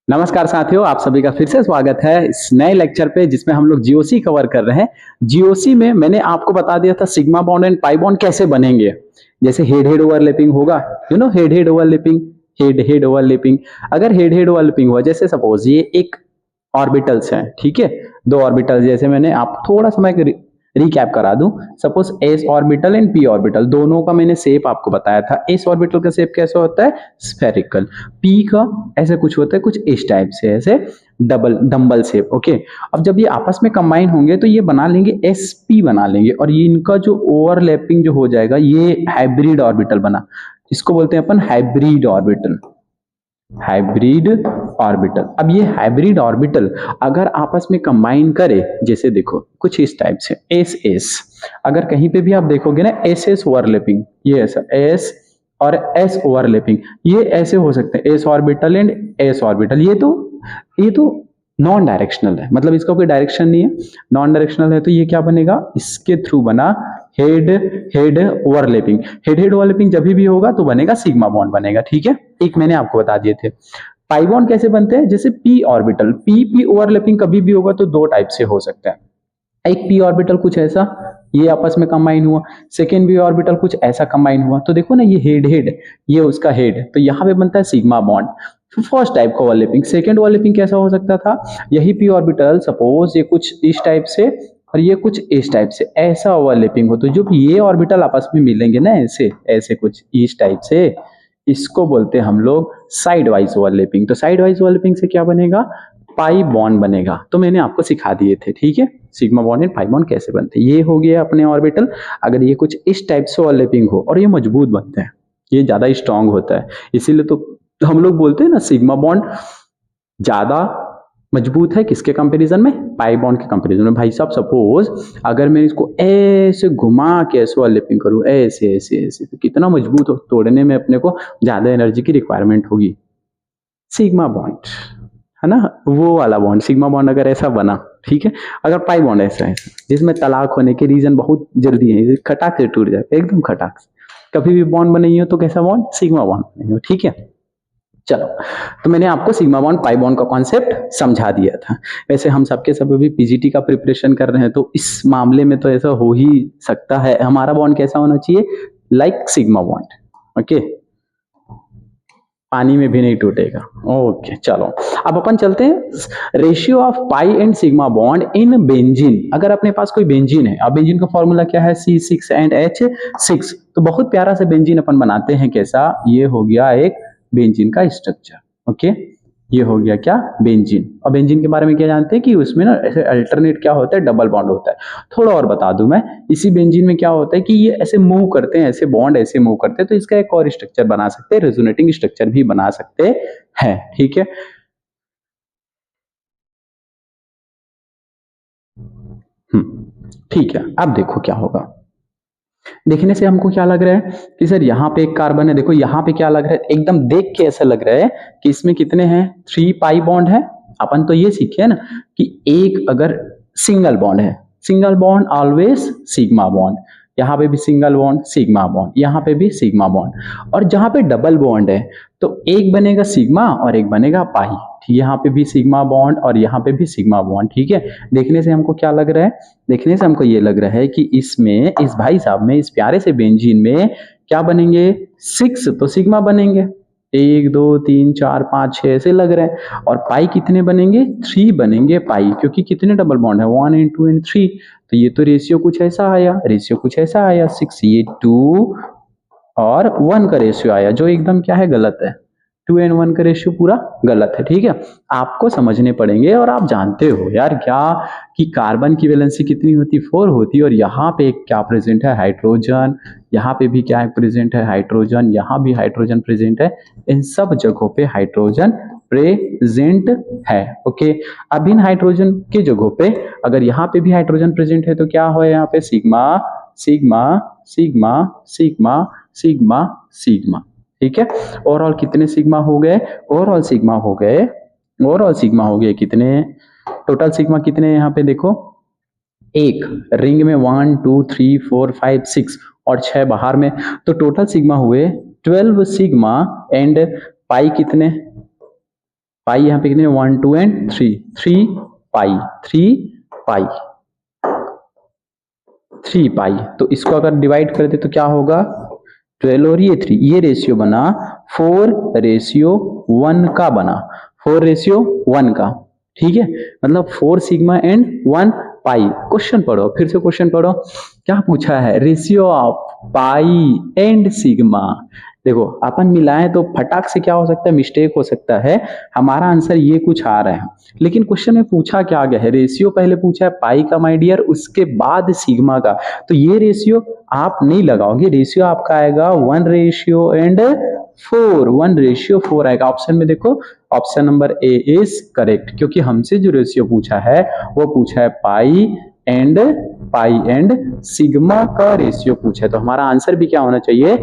नमस्कार साथियों, आप सभी का फिर से स्वागत है इस नए लेक्चर पे जिसमें हम लोग जीओसी कवर कर रहे हैं। जीओसी में मैंने आपको बता दिया था sigma bond and pi bond कैसे बनेंगे। जैसे हेड हेड ओवरलैपिंग होगा, head head overlapping, head head overlapping. अगर हेड हेड ओवरलैपिंग हुआ, जैसे सपोज ये एक ऑर्बिटल्स हैं, ठीक है, दो ऑर्बिटल, जैसे मैंने आप थोड़ा सा मैं रिकैप करा दूं। Suppose S orbital and P orbital, दोनों का मैंने शेप आपको बताया था। एस ऑर्बिटल का शेप कैसा होता है? स्फेरिकल। पी का ऐसे कुछ होता है, कुछ इस टाइप से, ऐसे डबल डंबल शेप। ओके, अब जब ये आपस में कंबाइन होंगे तो ये बना लेंगे एसपी बना लेंगे, और ये इनका जो ओवरलैपिंग जो हो जाएगा ये हाइब्रिड ऑर्बिटल बना। इसको बोलते हैं अपन हाइब्रिड ऑर्बिटल। Hybrid orbital. अब ये हाइब्रिड ऑर्बिटल अगर आपस में कंबाइन करे, जैसे देखो कुछ इस टाइप से एस एस, अगर कहीं पे भी आप देखोगे ना एस एस ओवरलैपिंग, ये ऐसा एस और एस ओवरलैपिंग, ये ऐसे हो सकते हैं S orbital and S orbital. ये तो नॉन डायरेक्शनल है, मतलब इसका कोई डायरेक्शन नहीं है, नॉन डायरेक्शनल है। तो ये क्या बनेगा? इसके थ्रू बना head head overlapping. Head head overlapping जब भी होगा तो बनेगा सिग्मा बॉन्ड बनेगा, ठीक है। एक मैंने आपको बता दिए थे। पाई बॉन्ड कैसे बनते हैं? जैसे P orbital, P P overlapping कभी भी होगा तो दो टाइप से हो सकता है। एक पी ऑर्बिटल कुछ ऐसा, ये आपस में कंबाइन हुआ। सेकेंड पी ऑर्बिटल कुछ ऐसा कंबाइन हुआ। तो देखो ना, ये हेड हेड, ये उसका हेड, तो यहाँ पे बनता है सिग्मा बॉन्ड। फर्स्ट टाइप का ओवरलैपिंग। सेकेंड ओवरलैपिंग कैसा हो सकता था? यही पी ऑर्बिटल सपोज ये कुछ इस टाइप से और ये कुछ इस टाइप से, ऐसा ओवरलैपिंग हो, तो जो ये ऑर्बिटल आपस में मिलेंगे ना ऐसे ऐसे कुछ इस टाइप से, इसको बोलते हैं हम लोग साइड वाइज ओवरलैपिंग। तो साइड वाइज ओवरलैपिंग से क्या बनेगा? पाई बॉन्ड बनेगा। तो मैंने आपको सिखा दिए थे, ठीक है, sigma bond and pi bond कैसे बनते हैं। ये हो गया अपने ऑर्बिटल। अगर ये कुछ इस टाइप से ओवरलैपिंग हो और ये मजबूत बनते हैं, ये ज्यादा स्ट्रांग होता है, इसीलिए तो हम लोग बोलते हैं ना सिग्मा बॉन्ड ज्यादा मजबूत है किसके कंपैरिजन में? पाई बॉन्ड के कंपैरिजन में। भाई साहब सपोज अगर मैं इसको ऐसे घुमा के ऐसे ओवरलैपिंग करूं, ऐसे ऐसे ऐसे, तो कितना मजबूत हो, तोड़ने में अपने को ज्यादा एनर्जी की रिक्वायरमेंट होगी। सिग्मा बॉन्ड है ना, वो वाला बॉन्ड सिग्मा बॉन्ड अगर ऐसा बना, ठीक है। अगर पाई बॉन्ड ऐसा है जिसमें तलाक होने के रीजन बहुत जल्दी है, खटाक से टूट जाए एकदम खटाक से, कभी भी बॉन्ड बनाई हो तो कैसा बॉन्ड? सिग्मा बॉन्ड बनाई हो, ठीक है। चलो, तो मैंने आपको सिग्मा बॉन्ड पाई बॉन्ड का कॉन्सेप्ट समझा दिया था। वैसे हम सबके सब अभी पीजीटी का प्रिपरेशन कर रहे हैं, तो इस मामले में तो ऐसा हो ही सकता है। हमारा बॉन्ड कैसा होना चाहिए? Like sigma bond. ओके, पानी में भी नहीं टूटेगा। ओके, चलो अब अपन चलते हैं ratio of pi and sigma bond in benzene. अगर अपने पास कोई बेंजीन है, अब बेंजीन का फॉर्मूला क्या है? C6 and H6। तो बहुत प्यारा से बेंजीन अपन बनाते हैं। कैसा? ये हो गया एक बेंजीन का स्ट्रक्चर। ओके, ये हो गया क्या? बेंजीन। और बेंजीन के बारे में क्या जानते हैं कि उसमें ना ऐसे अल्टरनेट क्या होता है? डबल बॉन्ड होता है। थोड़ा और बता दूं मैं, इसी बेंजीन में क्या होता है कि ये ऐसे मूव करते हैं, ऐसे बॉन्ड ऐसे मूव करते हैं, तो इसका एक और स्ट्रक्चर बना सकते हैं, रेजोनेटिंग स्ट्रक्चर भी बना सकते हैं, ठीक है। ठीक है, अब देखो क्या होगा। देखने से हमको क्या लग रहा है कि सर यहाँ पे एक कार्बन है। देखो यहाँ पे क्या लग रहा है, एकदम देख के ऐसा लग रहा है कि इसमें कितने हैं? 3 पाई बॉन्ड है। अपन तो ये सीखे है ना कि एक अगर सिंगल बॉन्ड है, single bond always sigma bond, यहाँ पे भी सिंगल बॉन्ड सिग्मा बॉन्ड, यहाँ पे भी सिग्मा बॉन्ड। और जहाँ पे डबल बॉन्ड है तो एक बनेगा सिग्मा और एक बनेगा पाई, ठीक, यहाँ पे भी सिग्मा बॉन्ड और यहाँ पे भी सिग्मा बॉन्ड, ठीक है। देखने से हमको क्या लग रहा है? देखने से हमको ये लग रहा है कि इसमें, इस भाई साहब में, इस प्यारे से बेंजीन में क्या बनेंगे? 6 तो सिग्मा बनेंगे, 1 2 3 4 5 6 ऐसे लग रहे हैं। और पाई कितने बनेंगे? 3 बनेंगे पाई, क्योंकि कितने डबल बॉन्ड है? 1 and 2 and 3। तो ये तो रेशियो कुछ ऐसा आया, रेशियो कुछ ऐसा आया 6, ये 2 और 1 का रेशियो आया, जो एकदम क्या है? गलत है। 2 and 1 का रेशियो पूरा गलत है, ठीक है। आपको समझने पड़ेंगे। और आप जानते हो यार क्या कि कार्बन की वैलेंसी कितनी होती? 4 होती है। और यहाँ पे क्या प्रेजेंट है? हाइड्रोजन। यहाँ पे भी क्या है प्रेजेंट है? हाइड्रोजन। यहाँ भी हाइड्रोजन प्रेजेंट है। इन सब जगहों पे हाइड्रोजन प्रेजेंट है। ओके, अब इन हाइड्रोजन के जगहों पे अगर यहाँ पे भी हाइड्रोजन प्रेजेंट है तो क्या हो? यहाँ पे sigma sigma sigma sigma sigma sigma, ठीक है। ओवरऑल कितने सिग्मा हो गए? ओवरऑल सिग्मा हो गए, ओवरऑल सिग्मा हो गए कितने? टोटल सिग्मा कितने हैं यहाँ पे देखो? एक रिंग में 1 2 3 4 5 6 और 6 बाहर में, तो टोटल सिग्मा हुए 12 सिग्मा। एंड पाई कितने? पाई यहाँ पे कितने 1 2 एंड 3 3 पाई 3 पाई। तो इसको अगर डिवाइड कर दे तो क्या होगा 12 और ये 3, ये रेशियो बना 4:1 का बना 4:1 का। ठीक है, मतलब 4 सिग्मा एंड 1 पाई। क्वेश्चन पढ़ो, फिर से क्वेश्चन पढ़ो, क्या पूछा है, ratio of pi and sigma. देखो अपन मिलाएं तो फटाक से क्या हो सकता है, मिस्टेक हो सकता है, हमारा आंसर ये कुछ आ रहा है, लेकिन क्वेश्चन में पूछा क्या गया है, रेशियो पहले पूछा है पाई का माय डियर, उसके बाद सिग्मा का। तो ये रेशियो आप नहीं लगाओगे, रेशियो आपका आएगा 1:4, 1:4 आएगा। ऑप्शन में देखो, option number A is correct, क्योंकि हमसे जो रेशियो पूछा है वो पूछा है पाई एंड सिग्मा का रेशियो पूछा है। तो हमारा आंसर भी क्या होना चाहिए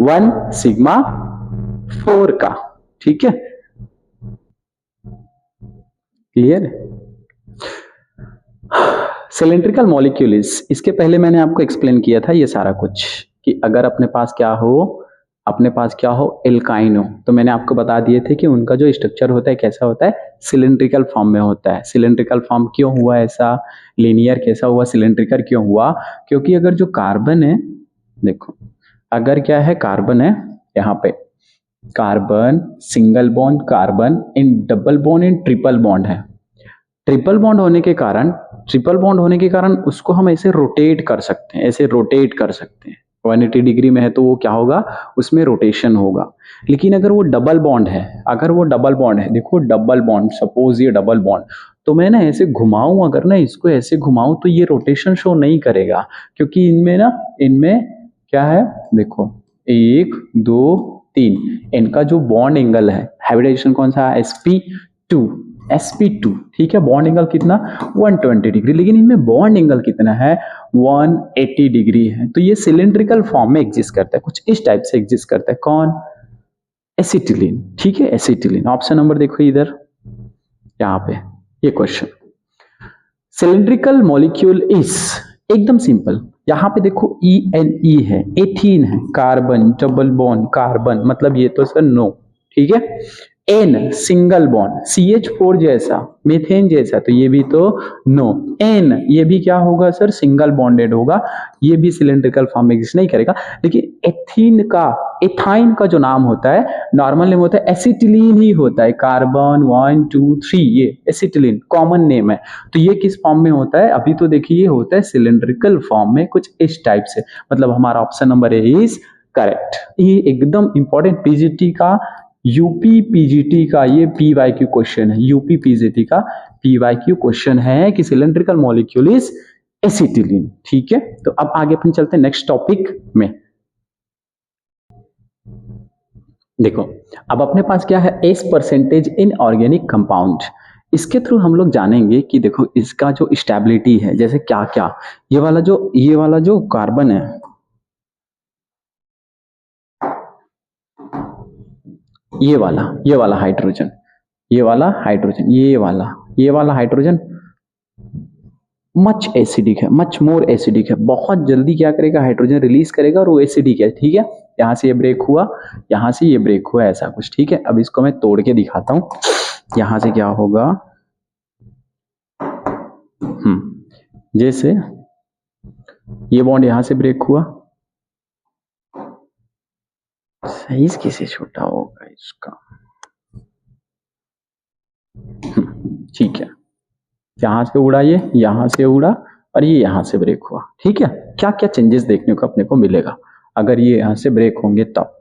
1:4 का। ठीक है, क्लियर। सिलेंड्रिकल मॉलिक्यूल्स, इसके पहले मैंने आपको एक्सप्लेन किया था ये सारा कुछ, कि अगर अपने पास क्या हो एल्काइन हो, तो मैंने आपको बता दिए थे कि उनका जो स्ट्रक्चर होता है कैसा होता है, सिलेंड्रिकल फॉर्म में होता है। सिलेंड्रिकल फॉर्म क्यों हुआ ऐसा, लीनियर कैसा हुआ, सिलेंड्रिकल क्यों हुआ, क्योंकि अगर जो कार्बन है, देखो अगर क्या है कार्बन है, यहाँ पे carbon single bond, carbon in double bond in triple bond है। ट्रिपल बॉन्ड होने के कारण उसको हम ऐसे रोटेट कर सकते हैं, 180 डिग्री में है तो वो क्या होगा, उसमें रोटेशन होगा। लेकिन अगर वो डबल बॉन्ड है, देखो डबल बॉन्ड, सपोज ये डबल बॉन्ड, तो मैं ना ऐसे घुमाऊं, अगर ना इसको ऐसे घुमाऊं तो ये रोटेशन शो नहीं करेगा, क्योंकि इनमें क्या है, देखो 1 2 3, इनका जो बॉन्ड एंगल है, हाइब्रिडाइजेशन कौन सा है, sp2, ठीक है, बॉन्ड एंगल कितना 120 डिग्री, लेकिन इनमें बॉन्ड एंगल कितना है 180 डिग्री है। तो ये सिलेंड्रिकल फॉर्म में एग्जिस्ट करता है, कुछ इस टाइप से एग्जिस्ट करता है, कौन, एसिटिलीन। ठीक है, एसिटिलीन। ऑप्शन नंबर देखो इधर, यहाँ पे ये क्वेश्चन, सिलेंड्रिकल मॉलिक्यूल इज, एकदम सिंपल, यहाँ पे देखो ENE है, एथीन है, कार्बन डबल बॉन्ड कार्बन, मतलब ये तो सर नो, ठीक है, N सिंगल बॉन्ड CH4 जैसा, मीथेन जैसा, तो ये भी तो नो। N ये भी क्या होगा सर, सिंगल बॉन्डेड होगा, ये भी सिलेंड्रिकल फॉर्म में एग्जिस्ट नहीं करेगा। लेकिन एथाइन का जो नाम होता है, नॉर्मल नेम होता है एसिटिलीन ही होता है, कार्बन 1 2 3, ये एसिटिलीन कॉमन नेम है। तो ये किस फॉर्म में होता है, अभी तो देखिए ये होता है सिलेंड्रिकल फॉर्म में, कुछ इस टाइप से, मतलब हमारा option number A is correct. ये एकदम इंपॉर्टेंट पीजीटी का, यूपी पीजीटी का ये PYQ क्वेश्चन है, यूपी पीजीटी का PYQ क्वेश्चन है कि सिलेंड्रिकल मॉलिक्यूल इज एसिटिलीन। ठीक है, तो अब आगे अपन चलते हैं नेक्स्ट टॉपिक में। देखो अब अपने पास क्या है, S% इन ऑर्गेनिक कंपाउंड, इसके थ्रू हम लोग जानेंगे कि देखो इसका जो स्टेबिलिटी है, जैसे क्या क्या, ये वाला जो कार्बन है, ये वाला हाइड्रोजन, ये वाला हाइड्रोजन मच एसिडिक है, मच मोर एसिडिक है, बहुत जल्दी क्या करेगा, हाइड्रोजन रिलीज करेगा और वो एसिडिक है। ठीक है, यहाँ से ये ब्रेक हुआ, यहाँ से ये ब्रेक हुआ, ऐसा कुछ। ठीक है, अब इसको मैं तोड़ के दिखाता हूँ, यहाँ से क्या होगा, जैसे ये बॉन्ड यहाँ से ब्रेक हुआ, साइज कैसे छोटा होगा इसका, ठीक है, यहां से उड़ा, ये यहां से उड़ा और ये यहां से ब्रेक हुआ। ठीक है, क्या क्या चेंजेस देखने को अपने को मिलेगा अगर ये यहां से ब्रेक होंगे तब।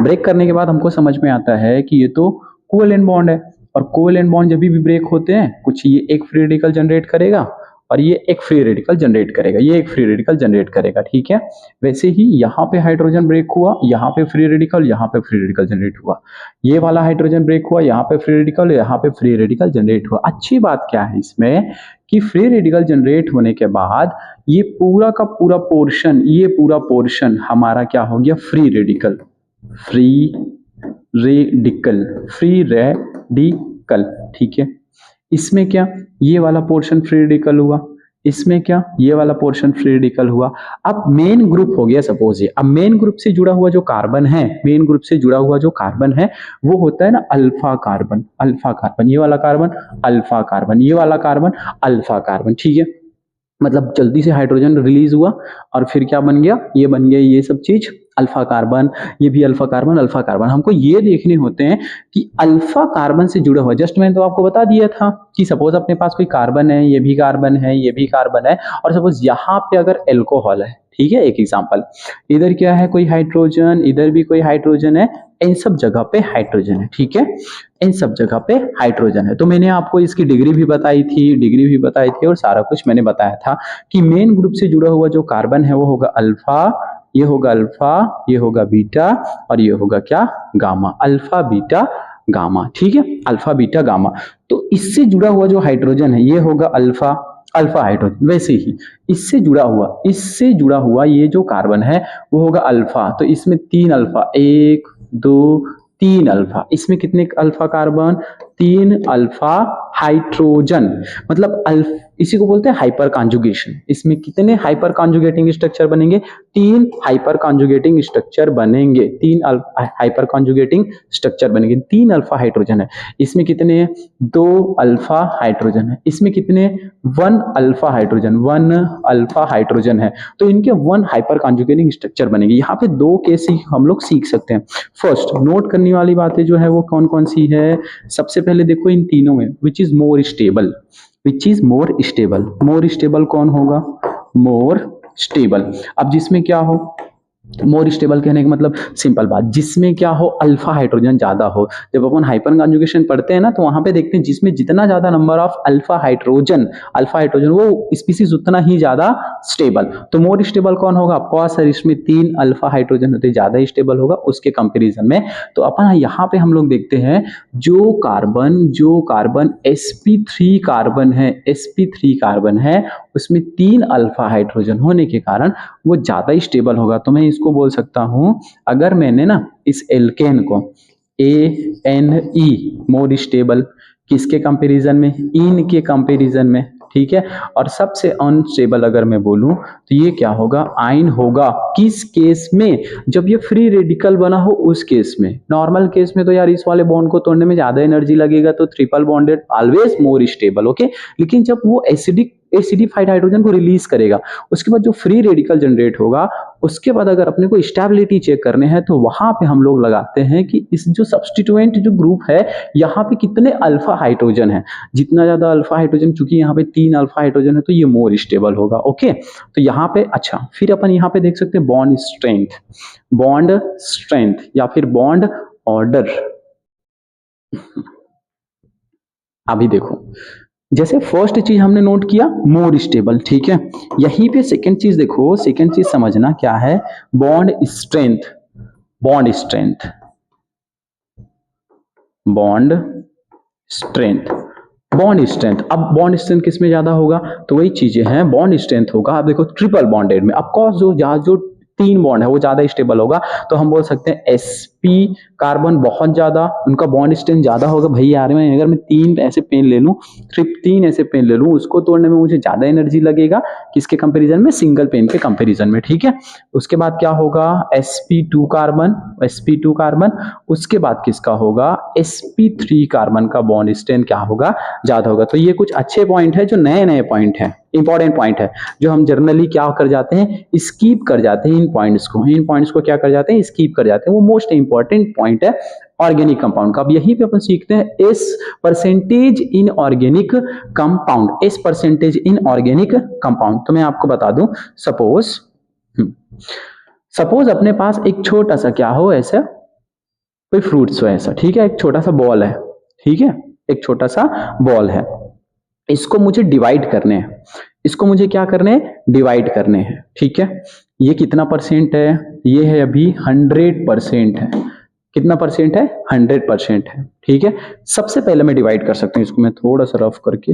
ब्रेक करने के बाद हमको समझ में आता है कि ये तो कोवेलेंट बॉन्ड है, और कोवेलेंट बॉन्ड जब भी ब्रेक होते हैं, कुछ ये एक फ्री रेडिकल जनरेट करेगा और ये एक फ्री रेडिकल जनरेट करेगा, ये एक फ्री रेडिकल जनरेट करेगा। ठीक है, वैसे ही यहाँ पे हाइड्रोजन ब्रेक हुआ, यहाँ पे फ्री रेडिकल, यहाँ पे फ्री रेडिकल जनरेट हुआ, ये वाला हाइड्रोजन ब्रेक हुआ, यहाँ पे फ्री रेडिकल, यहाँ पे फ्री रेडिकल जनरेट हुआ। अच्छी बात क्या है इसमें कि फ्री रेडिकल जनरेट होने के बाद ये पूरा का पूरा पोर्शन, ये पूरा पोर्शन हमारा क्या हो गया, फ्री रेडिकल, फ्री रेडिकल। ठीक है, इसमें क्या, ये वाला पोर्शन फ्री रेडिकल हुआ, इसमें क्या, ये वाला पोर्शन फ्री रेडिकल हुआ। अब मेन ग्रुप हो गया सपोज ये, अब मेन ग्रुप से जुड़ा हुआ जो कार्बन है, मेन ग्रुप से जुड़ा हुआ जो कार्बन है वो होता है ना अल्फा कार्बन, अल्फा कार्बन, ये वाला कार्बन अल्फा कार्बन, ये वाला कार्बन अल्फा कार्बन, ठीक है। मतलब जल्दी से हाइड्रोजन रिलीज हुआ और फिर क्या बन गया, ये बन गया ये सब चीज अल्फा कार्बन, ये भी अल्फा कार्बन, अल्फा कार्बन। हमको ये देखने होते हैं कि अल्फा कार्बन से जुड़ा हुआ, जस्ट मैंने तो आपको बता दिया था कि सपोज अपने पास कोई कार्बन है, ये भी कार्बन है, ये भी कार्बन है, और सपोज यहाँ पे अगर एल्कोहल है, ठीक है, एक एग्जांपल, इधर क्या है कोई हाइड्रोजन, इधर भी कोई हाइड्रोजन है, इन सब जगह पे हाइड्रोजन है, ठीक है, इन सब जगह पे हाइड्रोजन है। तो मैंने आपको इसकी डिग्री भी बताई थी और सारा कुछ मैंने बताया था कि मेन ग्रुप से जुड़ा हुआ जो कार्बन है वो होगा अल्फा, ये होगा अल्फा, ये होगा बीटा, और ये होगा क्या, गामा, अल्फा बीटा गामा, ठीक है, अल्फा बीटा गामा। तो इससे जुड़ा हुआ जो हाइड्रोजन है ये होगा अल्फा, अल्फा हाइड्रोजन। वैसे ही इससे जुड़ा हुआ ये जो कार्बन है वो होगा अल्फा। तो इसमें 3 अल्फा, 1 2 3 अल्फा, इसमें कितने अल्फा कार्बन, 3 अल्फा हाइड्रोजन, मतलब इसी को बोलते हैं हाइपर कॉन्जुगेशन। इसमें कितने हाइपर कॉन्जुगेटिंग स्ट्रक्चर बनेंगे, 3 हाइपर कॉन्जुगेटिंग स्ट्रक्चर बनेंगे, 3 हाइपर कॉन्जुगेटिंग स्ट्रक्चर बनेंगे। 3 अल्फा हाइड्रोजन है, इसमें कितने, 2 अल्फा हाइड्रोजन है, इसमें कितने, 1 अल्फा हाइड्रोजन, 1 अल्फा हाइड्रोजन है। तो इनके 1 हाइपर कॉन्जुगेटिंग स्ट्रक्चर बनेंगे। यहाँ पे 2 केस हम लोग सीख सकते हैं। फर्स्ट नोट करने वाली बातें जो है वो कौन कौन सी है, सबसे पहले देखो इन तीनों में which is more stable, which is more stable, more stable कौन होगा, मोर स्टेबल। अब जिसमें क्या हो, मोर स्टेबल कहने का मतलब सिंपल बात, जिसमें क्या हो, अल्फा हाइड्रोजन ज्यादा हो। जब अपन हाइपर कॉन्जुगेशन पढ़ते हैं ना तो वहां पे देखते हैं जिसमें जितना ज्यादा नंबर ऑफ अल्फा हाइड्रोजन वो स्पीसीज उतना ही ज्यादा स्टेबल। तो मोर स्टेबल कौन होगा, ऑफकोर्स सर इसमें 3 अल्फा हाइड्रोजन होते ज्यादा स्टेबल होगा उसके कंपेरिजन में। तो अपन यहाँ पे हम लोग देखते हैं जो कार्बन sp3 कार्बन है उसमें 3 अल्फा हाइड्रोजन होने के कारण वो ज्यादा स्टेबल होगा। तो मैं इसको बोल सकता हूं, अगर मैंने ना इस एल्केन को ANE मोर स्टेबल किसके कंपैरिजन में, इन के कंपैरिजन में, ठीक है। और सबसे अनस्टेबल अगर मैं बोलूं तो ये क्या होगा, आइन होगा। किस केस में, जब ये फ्री रेडिकल बना हो उस केस में। नॉर्मल केस में तो यार इस वाले बॉन्ड को तोड़ने में ज्यादा एनर्जी लगेगा तो triple bonded always more stable, okay. लेकिन जब वो एसिडिफाइड हाइड्रोजन को रिलीज करेगा उसके बाद जो फ्री रेडिकल जनरेट होगा उसके बाद अगर अपने को स्टेबिलिटी चेक करने हैं तो वहां पे हम लोग लगाते हैं कि इस जो सब्स्टिट्यूएंट जो ग्रुप है यहाँ पे कितने अल्फा हाइड्रोजन है। जितना ज्यादा अल्फा हाइड्रोजन, चूंकि यहाँ पे 3 अल्फा हाइड्रोजन है तो ये मोर स्टेबल होगा, ओके। तो यहाँ पे अच्छा, फिर अपन यहाँ पे देख सकते हैं बॉन्ड स्ट्रेंथ या फिर बॉन्ड ऑर्डर। अभी देखो, जैसे फर्स्ट चीज हमने नोट किया मोर स्टेबल, ठीक है। यहीं पे सेकंड चीज देखो, सेकंड चीज समझना क्या है, बॉन्ड स्ट्रेंथ अब बॉन्ड स्ट्रेंथ किस में ज्यादा होगा, तो वही चीजें हैं, बॉन्ड स्ट्रेंथ होगा। अब देखो ट्रिपल बॉन्डेड में ऑफकोर्स जो 3 बॉन्ड है वो ज्यादा स्टेबल होगा। तो हम बोल सकते हैं sp कार्बन बहुत ज्यादा, उनका बॉन्ड स्ट्रेंथ ज्यादा होगा। भाई यार मैं अगर मैं 3 ऐसे पेन ले लूं, 3 ऐसे पेन ले लूं, उसको तोड़ने में मुझे ज्यादा एनर्जी लगेगा किसके कंपैरिजन में, सिंगल पेन के कंपैरिजन में, ठीक है। उसके बाद क्या होगा, sp2 कार्बन, उसके बाद किसका होगा, sp3 कार्बन का बॉन्ड स्ट्रेंथ क्या होगा, ज्यादा होगा। तो ये कुछ अच्छे पॉइंट है जो नए पॉइंट है, इंपॉर्टेंट पॉइंट है, जो हम जनरली क्या कर जाते हैं, स्कीप कर जाते हैं। इन पॉइंट्स को क्या कर जाते हैं, स्कीप कर जाते हैं। वो मोस्ट इंपॉर्टेंट पॉइंट है ऑर्गेनिक कंपाउंड का। अब यहीं पे अपन सीखते हैं S percentage in organic compound. तो मैं आपको बता दूं, सपोज अपने पास एक छोटा सा क्या हो, ऐसा कोई फ्रूट्स हो ऐसा, ठीक है, एक छोटा सा बॉल है, ठीक है, एक छोटा सा बॉल है। इसको मुझे डिवाइड करने हैं, इसको मुझे क्या करने हैं, डिवाइड करने हैं, ठीक है। ये कितना परसेंट है, ये है अभी 100% है। कितना परसेंट है, 100% है, ठीक है। सबसे पहले मैं डिवाइड कर सकता हूं, इसको मैं थोड़ा सा रफ करके,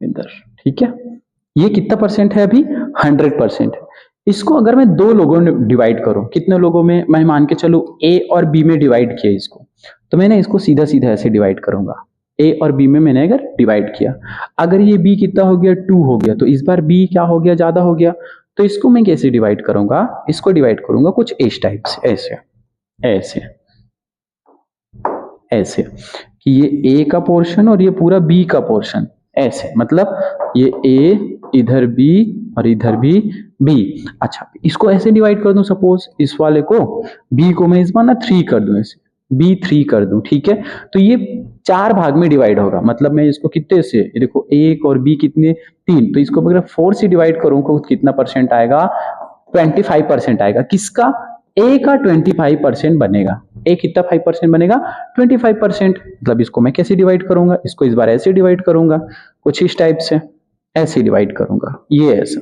इधर, ठीक है। ये कितना परसेंट है अभी, 100% है। इसको अगर मैं 2 लोगों में डिवाइड करूं, कितने लोगों में, मैं मान के चलूं A और B में डिवाइड किया इसको, तो मैंने इसको सीधा सीधा ऐसे डिवाइड करूंगा, ए और बी में मैंने अगर डिवाइड किया, अगर ये बी कितना हो गया 2 हो गया, तो इस बार बी क्या हो गया ज्यादा हो गया, तो इसको मैं कैसे डिवाइड करूंगा, इसको डिवाइड करूंगा कुछ इस टाइप से, ऐसे ऐसे ऐसे कि ये ए का पोर्शन और ये पूरा बी का पोर्शन, ऐसे मतलब ये ए इधर बी और इधर भी बी। अच्छा इसको ऐसे डिवाइड कर दूं, सपोज इस वाले को बी को मैं इस बार ना 3 कर दूं, ऐसे बी 3 कर दूं, ठीक है, तो ये 4 भाग में डिवाइड होगा, मतलब मैं इसको कितने से, ये देखो एक और बी कितने 3, तो इसको अगर 4 से डिवाइड करूं तो कितना परसेंट आएगा, 25% आएगा, किसका, ए का 25% बनेगा, ए कितना 5% बनेगा 25%, मतलब इसको मैं कैसे डिवाइड करूंगा, इसको इस बार ऐसे डिवाइड करूंगा कुछ इस टाइप से, ऐसे डिवाइड करूंगा, ये ऐसा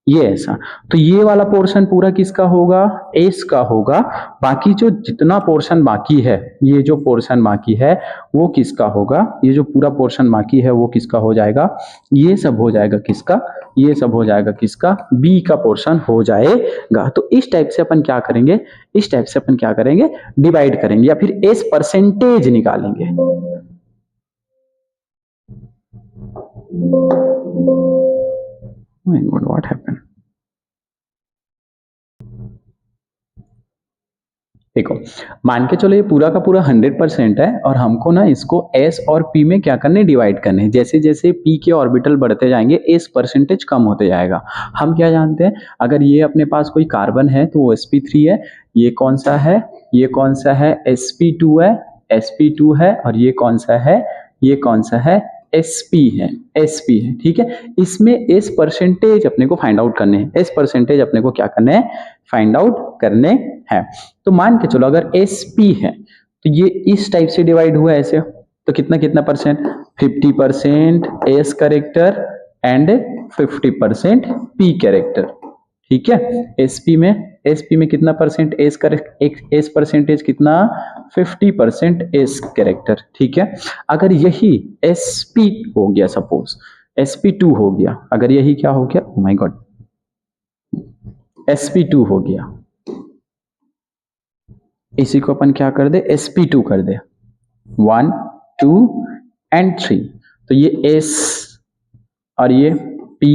ये ऐसा, तो ये वाला पोर्शन पूरा किसका होगा, एस का होगा, बाकी जो जितना पोर्शन बाकी है, ये जो पोर्शन बाकी है वो किसका होगा, ये जो पूरा पोर्शन बाकी है वो किसका हो जाएगा, ये सब हो जाएगा किसका, ये सब हो जाएगा किसका, बी का पोर्शन हो जाएगा। तो इस टाइप से अपन क्या करेंगे, इस टाइप से अपन क्या करेंगे, डिवाइड करेंगे या फिर एस परसेंटेज निकालेंगे। My God, what happened? देखो मान के चलो ये पूरा का पूरा 100% है और हमको ना इसको s और p में क्या करने, डिवाइड करने हैं, जैसे जैसे p के ऑर्बिटल बढ़ते जाएंगे s परसेंटेज कम होते जाएगा। हम क्या जानते हैं, अगर ये अपने पास कोई कार्बन है तो वो sp3 है, ये कौन सा है, ये कौन सा है, sp2 है, sp2 है, और ये कौन सा है, ये कौन सा है, sp है, sp है, ठीक है। इसमें s परसेंटेज अपने को फाइंड आउट करने हैं, s परसेंटेज अपने को क्या करने हैं, फाइंड आउट करने हैं। तो मान के चलो अगर sp है तो ये इस टाइप से डिवाइड हुआ है ऐसे, तो कितना कितना percent, 50% s character and 50% p character, ठीक है। sp में कितना परसेंट s परसेंटेज कितना, 50% s कैरेक्टर, ठीक है। अगर यही sp हो गया, सपोज sp2 हो गया, अगर यही क्या हो गया, ओ माय गॉड, sp2 हो गया, इसी को अपन क्या कर दे, sp2 कर दे, 1 2 एंड 3, तो ये s और ये p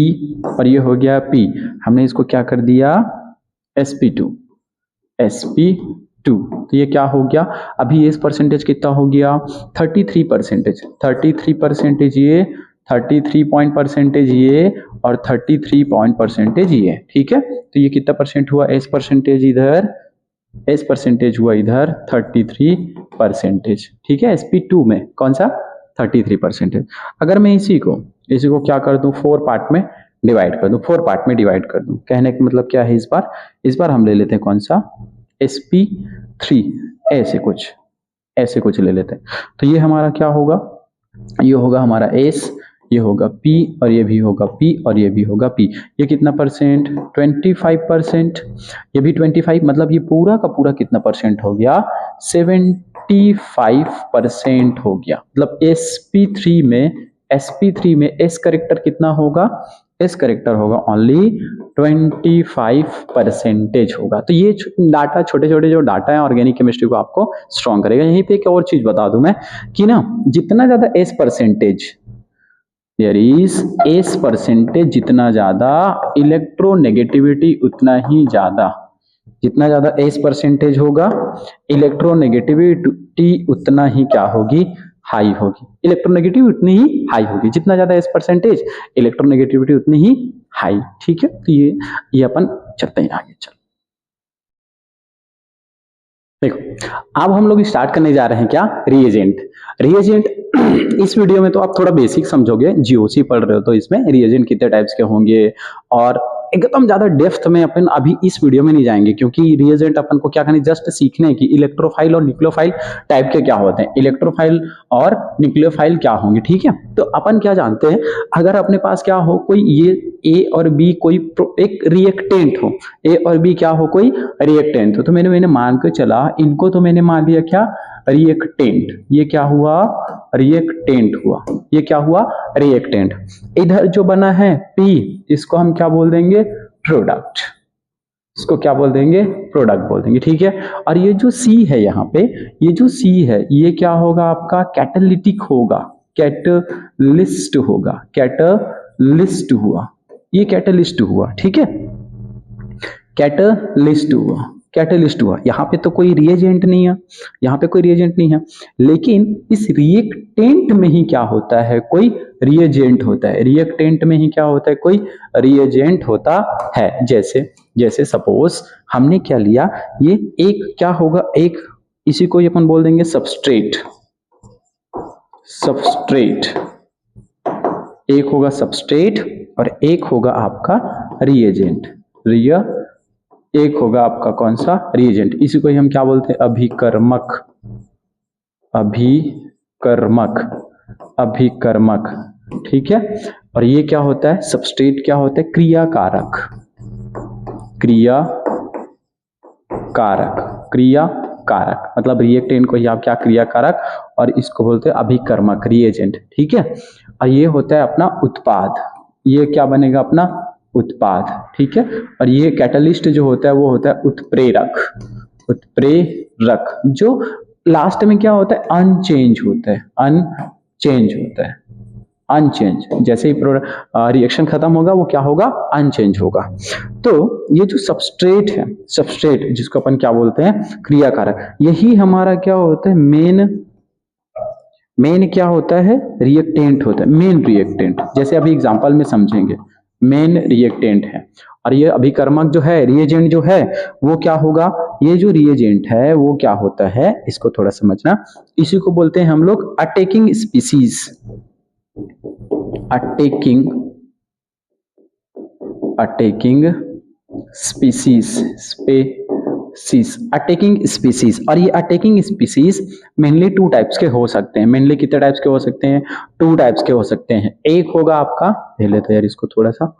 और ये हो गया p, हमने इसको क्या कर दिया sp2, तो ये क्या हो गया, अभी इस परसेंटेज कितना हो गया 33%, ये 33 पॉइंट परसेंटेज ये और 33 पॉइंट परसेंटेज ये, ठीक है। तो ये कितना परसेंट हुआ, एस परसेंटेज इधर, एस परसेंटेज हुआ इधर 33%, ठीक है। sp2 में कौन सा 33%। अगर मैं इसी को क्या कर दूं, 4 पार्ट में डिवाइड कर दूं, 4 पार्ट में डिवाइड कर दूं, कहने का मतलब क्या है, इस बार हम ले लेते हैं कौन सा, sp3, ऐसे कुछ ले लेते हैं। तो ये हमारा क्या होगा, ये होगा हमारा s, ये होगा p और ये भी होगा p और ये भी होगा p, ये कितना परसेंट 25%, ये भी 25, मतलब ये पूरा का पूरा कितना परसेंट हो गया 75% हो गया। मतलब sp3 में s करेक्टर कितना होगा, s करेक्टर होगा ओनली 25% होगा। तो ये डाटा, छोटे छोटे जो डाटा है ऑर्गेनिक केमिस्ट्री को आपको स्ट्रॉन्ग करेगा। यहीं पे एक और चीज बता दूं मैं कि ना, जितना ज्यादा s percentage, there is s percentage, जितना ज्यादा इलेक्ट्रोनेगेटिविटी उतना ही ज्यादा, जितना ज्यादा s परसेंटेज होगा इलेक्ट्रोनेगेटिविटी उतना ही क्या होगी, हाई होगी। इलेक्ट्रोनेगेटिविटी उतनी ही हाई होगी, जितना ज्यादा s परसेंटेज इलेक्ट्रोनेगेटिविटी उतनी ही हाई, ठीक है। तो ये अपन चलते हैं आगे। चल देखो अब हम लोग स्टार्ट करने जा रहे हैं क्या, रिएजेंट इस वीडियो में तो आप थोड़ा बेसिक समझोगे, जीओसी पढ़ रहे हो तो इसमें रिएजेंट कितने टाइप्स के होंगे, और एकदम ज्यादा डेप्थ में अपन अभी इस वीडियो में नहीं जाएंगे, क्योंकि रिएजेंट अपन को क्या करना है, जस्ट सीखने हैं कि इलेक्ट्रोफाइल और न्यूक्लियोफाइल टाइप के क्या होते हैं, इलेक्ट्रोफाइल और न्यूक्लियोफाइल क्या होंगे, ठीक है। तो अपन क्या जानते हैं, अगर अपने पास क्या हो, कोई ये ए और बी कोई एक रिएक्टेंट हो, ए और बी क्या हो, कोई रिएक्टेंट हो, तो मैंने मान के चला, इनको तो मैंने मान लिया क्या, रिएक्टेंट, ये क्या हुआ, रिएक्टेंट हुआ, ये क्या हुआ, रिएक्टेंट। इधर जो बना है P, इसको हम क्या बोल देंगे, प्रोडक्ट, इसको क्या बोल देंगे, प्रोडक्ट बोल देंगे, ठीक है। और ये जो सी है यहाँ पे, ये जो सी है ये क्या होगा आपका, कैटालिटिक होगा, कैटलिस्ट होगा, कैटलिस्ट हुआ, ये कैटलिस्ट हुआ, ठीक है, कैटलिस्ट हुआ, कैटलिस्ट हुआ। यहाँ पे तो कोई रिएजेंट नहीं है, यहाँ पे कोई रिएजेंट नहीं है, लेकिन इस रिएक्टेंट में ही क्या होता है, कोई रिएजेंट होता है, रिएक्टेंट में ही क्या होता है, कोई रिएजेंट होता है। जैसे जैसे सपोज हमने क्या लिया, ये एक क्या होगा, एक इसी को अपन बोल देंगे सबस्ट्रेट, सबस्ट्रेट, एक होगा सबस्ट्रेट और एक होगा आपका रिएजेंट, एक होगा आपका कौन सा, रिएजेंट। इसी को ही हम क्या बोलते हैं, अभिकर्मक, अभिकर्मक, अभिकर्मक, ठीक है। और ये क्या होता है, सबस्ट्रेट क्या होता है, क्रियाकारक, क्रियाकारक, क्रियाकारक, मतलब रिएक्टेंट को ही आप क्या, क्रियाकारक, और इसको बोलते हैं अभिकर्मक, रिएजेंट, ठीक है। और ये होता है अपना उत्पाद, ये क्या बनेगा अपना उत्पाद, ठीक है। और ये कैटलिस्ट जो होता है वो होता है उत्प्रेरक, उत्प्रेरक, जो लास्ट में क्या होता है, अनचेंज होता है, अनचेंज होता है, अनचेंज। जैसे ही रिएक्शन खत्म होगा वो क्या होगा, अनचेंज होगा। तो ये जो सबस्ट्रेट है, सबस्ट्रेट जिसको अपन क्या बोलते हैं, क्रियाकारक, यही हमारा क्या होता है, मेन क्या होता है, रिएक्टेंट होता है, मेन रिएक्टेंट। जैसे अभी एग्जांपल में समझेंगे, मेन रिएक्टेंट है। और ये अभिकर्मक जो है, रिएजेंट जो है वो क्या होगा, ये जो रिएजेंट है वो क्या होता है, इसको थोड़ा समझना, इसी को बोलते हैं हम लोग attacking species, attacking, attacking species, species, attacking species. और ये attacking species mainly two types के हो सकते हैं, मेनली कितने टाइप्स के हो सकते हैं, टू टाइप्स के हो सकते हैं। एक होगा आपका, पहले तो यार इसको थोड़ा सा,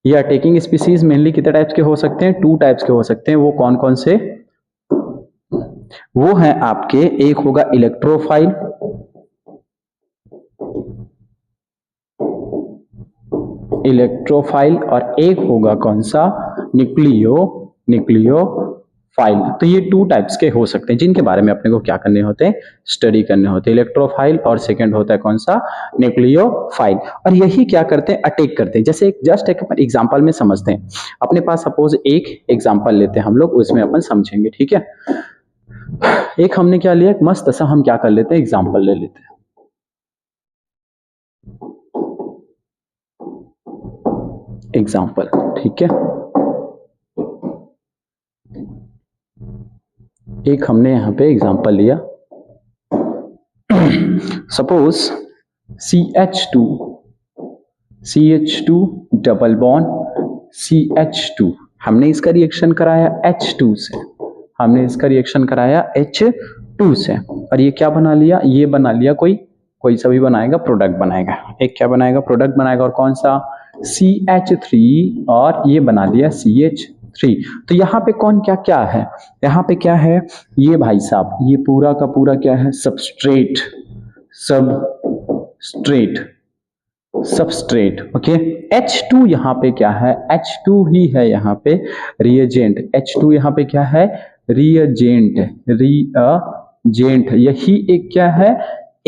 ये अटैकिंग स्पीसीज मेनली कितने टाइप्स के हो सकते हैं, टू टाइप्स के हो सकते हैं। वो कौन कौन से, वो है आपके, एक होगा इलेक्ट्रोफाइल, इलेक्ट्रोफाइल, और एक होगा कौन सा, न्यूक्लियोफाइल। तो ये टू टाइप्स के हो सकते हैं जिनके बारे में अपने को क्या करने होते हैं, स्टडी करने होते हैं, इलेक्ट्रोफाइल और सेकंड होता है कौन सा, न्यूक्लियोफाइल। और यही क्या करते हैं, अटैक करते हैं। जैसे जस्ट एक एग्जांपल में समझते हैं, अपने पास सपोज एक एग्जांपल लेते हैं हम लोग, उसमें अपन समझेंगे, ठीक है। एक हमने क्या लिया, मस्त सा हम क्या कर लेते हैं, एग्जांपल ले लेते हैं, एग्जांपल, ठीक है। एक हमने यहां पे एग्जांपल लिया, suppose CH2, CH2 double bond CH2, हमने इसका रिएक्शन कराया H2 से, हमने इसका रिएक्शन कराया H2 से, और ये क्या बना लिया, ये बना लिया कोई सा भी बनाएगा, प्रोडक्ट बनाएगा, एक क्या बनाएगा, प्रोडक्ट बनाएगा, और कौन सा, CH3, और ये बना लिया CH3। तो यहाँ पे कौन क्या क्या है, यहाँ पे क्या है, ये भाई साहब, ये पूरा का पूरा क्या है, substrate, substrate, substrate, okay. H2 यहाँ पे क्या है, H2 ही है यहाँ पे रिएजेंट, H2 यहाँ पे क्या है, रिएजेंट, रिएजेंट, यही एक क्या है,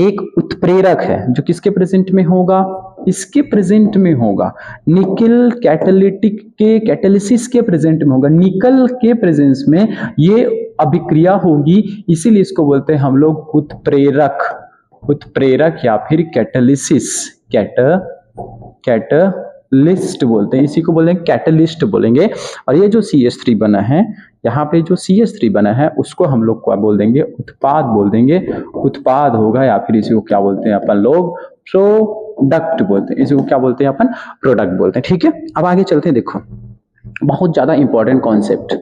एक उत्प्रेरक है, जो किसके प्रेजेंट में होगा, इसके प्रेजेंट में होगा, निकल कैटालिटिक के कैटालिसिस के प्रेजेंट में होगा, निकल के प्रेजेंस में ये अभिक्रिया होगी, इसीलिए इसको बोलते हैं हम लोग उत्प्रेरक, उत्प्रेरक या फिर कैटालिसिस, कैटलिस्ट बोलते हैं, इसी को बोलेंगे कैटलिस्ट बोलेंगे। और ये जो CH3 बना है, यहाँ पे जो CH3 बना है उसको हम लोग क्या बोल देंगे, उत्पाद बोल देंगे, उत्पाद होगा, या फिर इसी को क्या बोलते हैं अपन लोग, प्रोडक्ट बोलते हैं, इसी को क्या बोलते हैं अपन, प्रोडक्ट बोलते हैं, ठीक है। अब आगे चलते हैं, देखो बहुत ज्यादा important concept,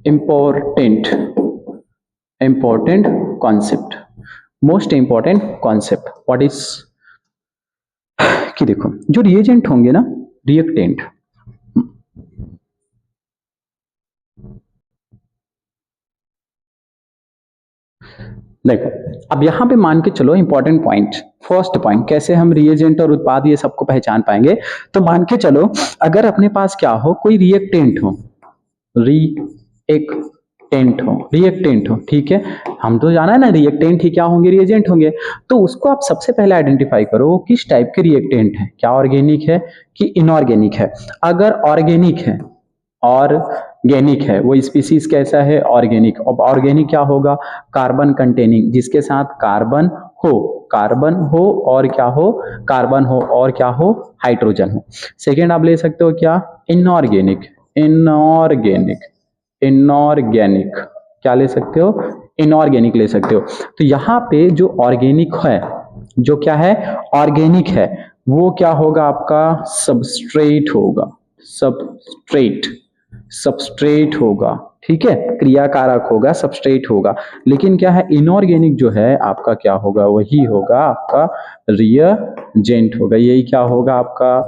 important, important concept, most important concept, what is, कि देखो जो रिएजेंट होंगे ना, रिएक्टेंट, देखो अब यहाँ पे मान के चलो इंपॉर्टेंट पॉइंट, फर्स्ट पॉइंट, कैसे हम रिएजेंट और उत्पाद ये सबको पहचान पाएंगे। तो मान के चलो अगर अपने पास क्या हो, कोई रिएक्टेंट हो, रिएक्टेंट हो, ठीक है। हम तो जाना है ना रिएक्टेंट ही क्या होंगे, रिएजेंट होंगे। तो उसको आप सबसे पहले आइडेंटिफाई करो वो किस टाइप के रिएक्टेंट है, क्या ऑर्गेनिक है कि इनऑर्गेनिक है। अगर ऑर्गेनिक है वो स्पीसीज कैसा है, ऑर्गेनिक। अब ऑर्गेनिक क्या होगा, कार्बन कंटेनिंग, जिसके साथ कार्बन हो और क्या हो, कार्बन हो और क्या हो, हाइड्रोजन हो। सेकेंड आप ले सकते हो क्या, इनऑर्गेनिक क्या ले सकते हो, इनऑर्गेनिक ले सकते हो। तो यहाँ पे जो ऑर्गेनिक है, जो क्या है ऑर्गेनिक है, वो क्या होगा आपका, सबस्ट्रेट होगा, ठीक है, क्रियाकारक होगा, सबस्ट्रेट होगा। लेकिन क्या है, इनऑर्गेनिक जो है आपका क्या होगा, वही होगा आपका रिएजेंट होगा। यही क्या होगा आपका,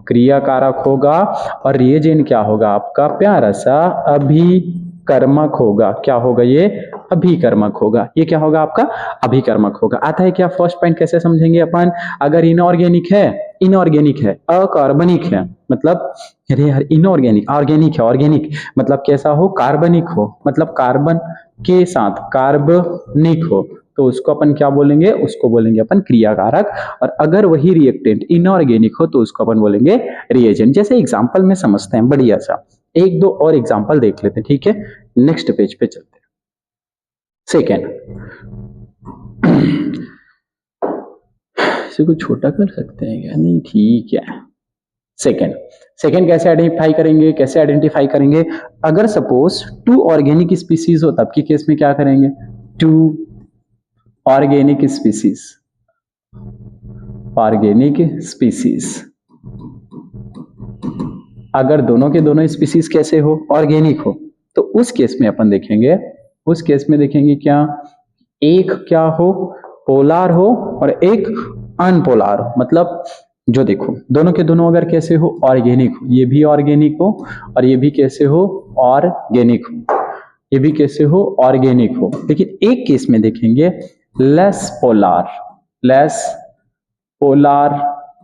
क्रियाकारक होगा। और रिएजेंट क्या होगा आपका, प्यारा सा अभिकर्मक होगा। क्या होगा ये, अभिकर्मक होगा। ये क्या होगा आपका, अभिकर्मक होगा। आता है क्या, फर्स्ट पॉइंट कैसे समझेंगे अपन। अगर इनऑर्गेनिक है, अकार्बनिक है, मतलब अरे यार इनऑर्गेनिक, ऑर्गेनिक मतलब कैसा हो, कार्बनिक हो, मतलब कार्बन के साथ कार्बनिक हो, तो उसको अपन क्या बोलेंगे, उसको बोलेंगे अपन क्रियाकारक। और अगर वही रिएक्टेंट इनऑर्गेनिक हो तो उसको अपन बोलेंगे रिएजेंट। जैसे एग्जांपल में समझते हैं बढ़िया सा, एक दो और एग्जांपल देख लेते हैं, ठीक है। नेक्स्ट पेज पे चलते हैं। सेकेंड, इसे कुछ छोटा कर सकते हैं क्या, नहीं ठीक है। सेकेंड कैसे आइडेंटिफाई करेंगे, अगर सपोज 2 ऑर्गेनिक स्पीसीज हो तब के केस में क्या करेंगे, 2 ऑर्गेनिक स्पीसीज, अगर दोनों के दोनों स्पीसीज कैसे हो, ऑर्गेनिक हो, तो उस केस में अपन देखेंगे, क्या, एक क्या हो, पोलार हो और एक अनपोलार हो। मतलब जो देखो दोनों के दोनों अगर कैसे हो, ऑर्गेनिक हो, ये भी ऑर्गेनिक हो और ये भी कैसे हो, ऑर्गेनिक हो, ये भी कैसे हो, ऑर्गेनिक हो। लेकिन एक केस में देखेंगे लेस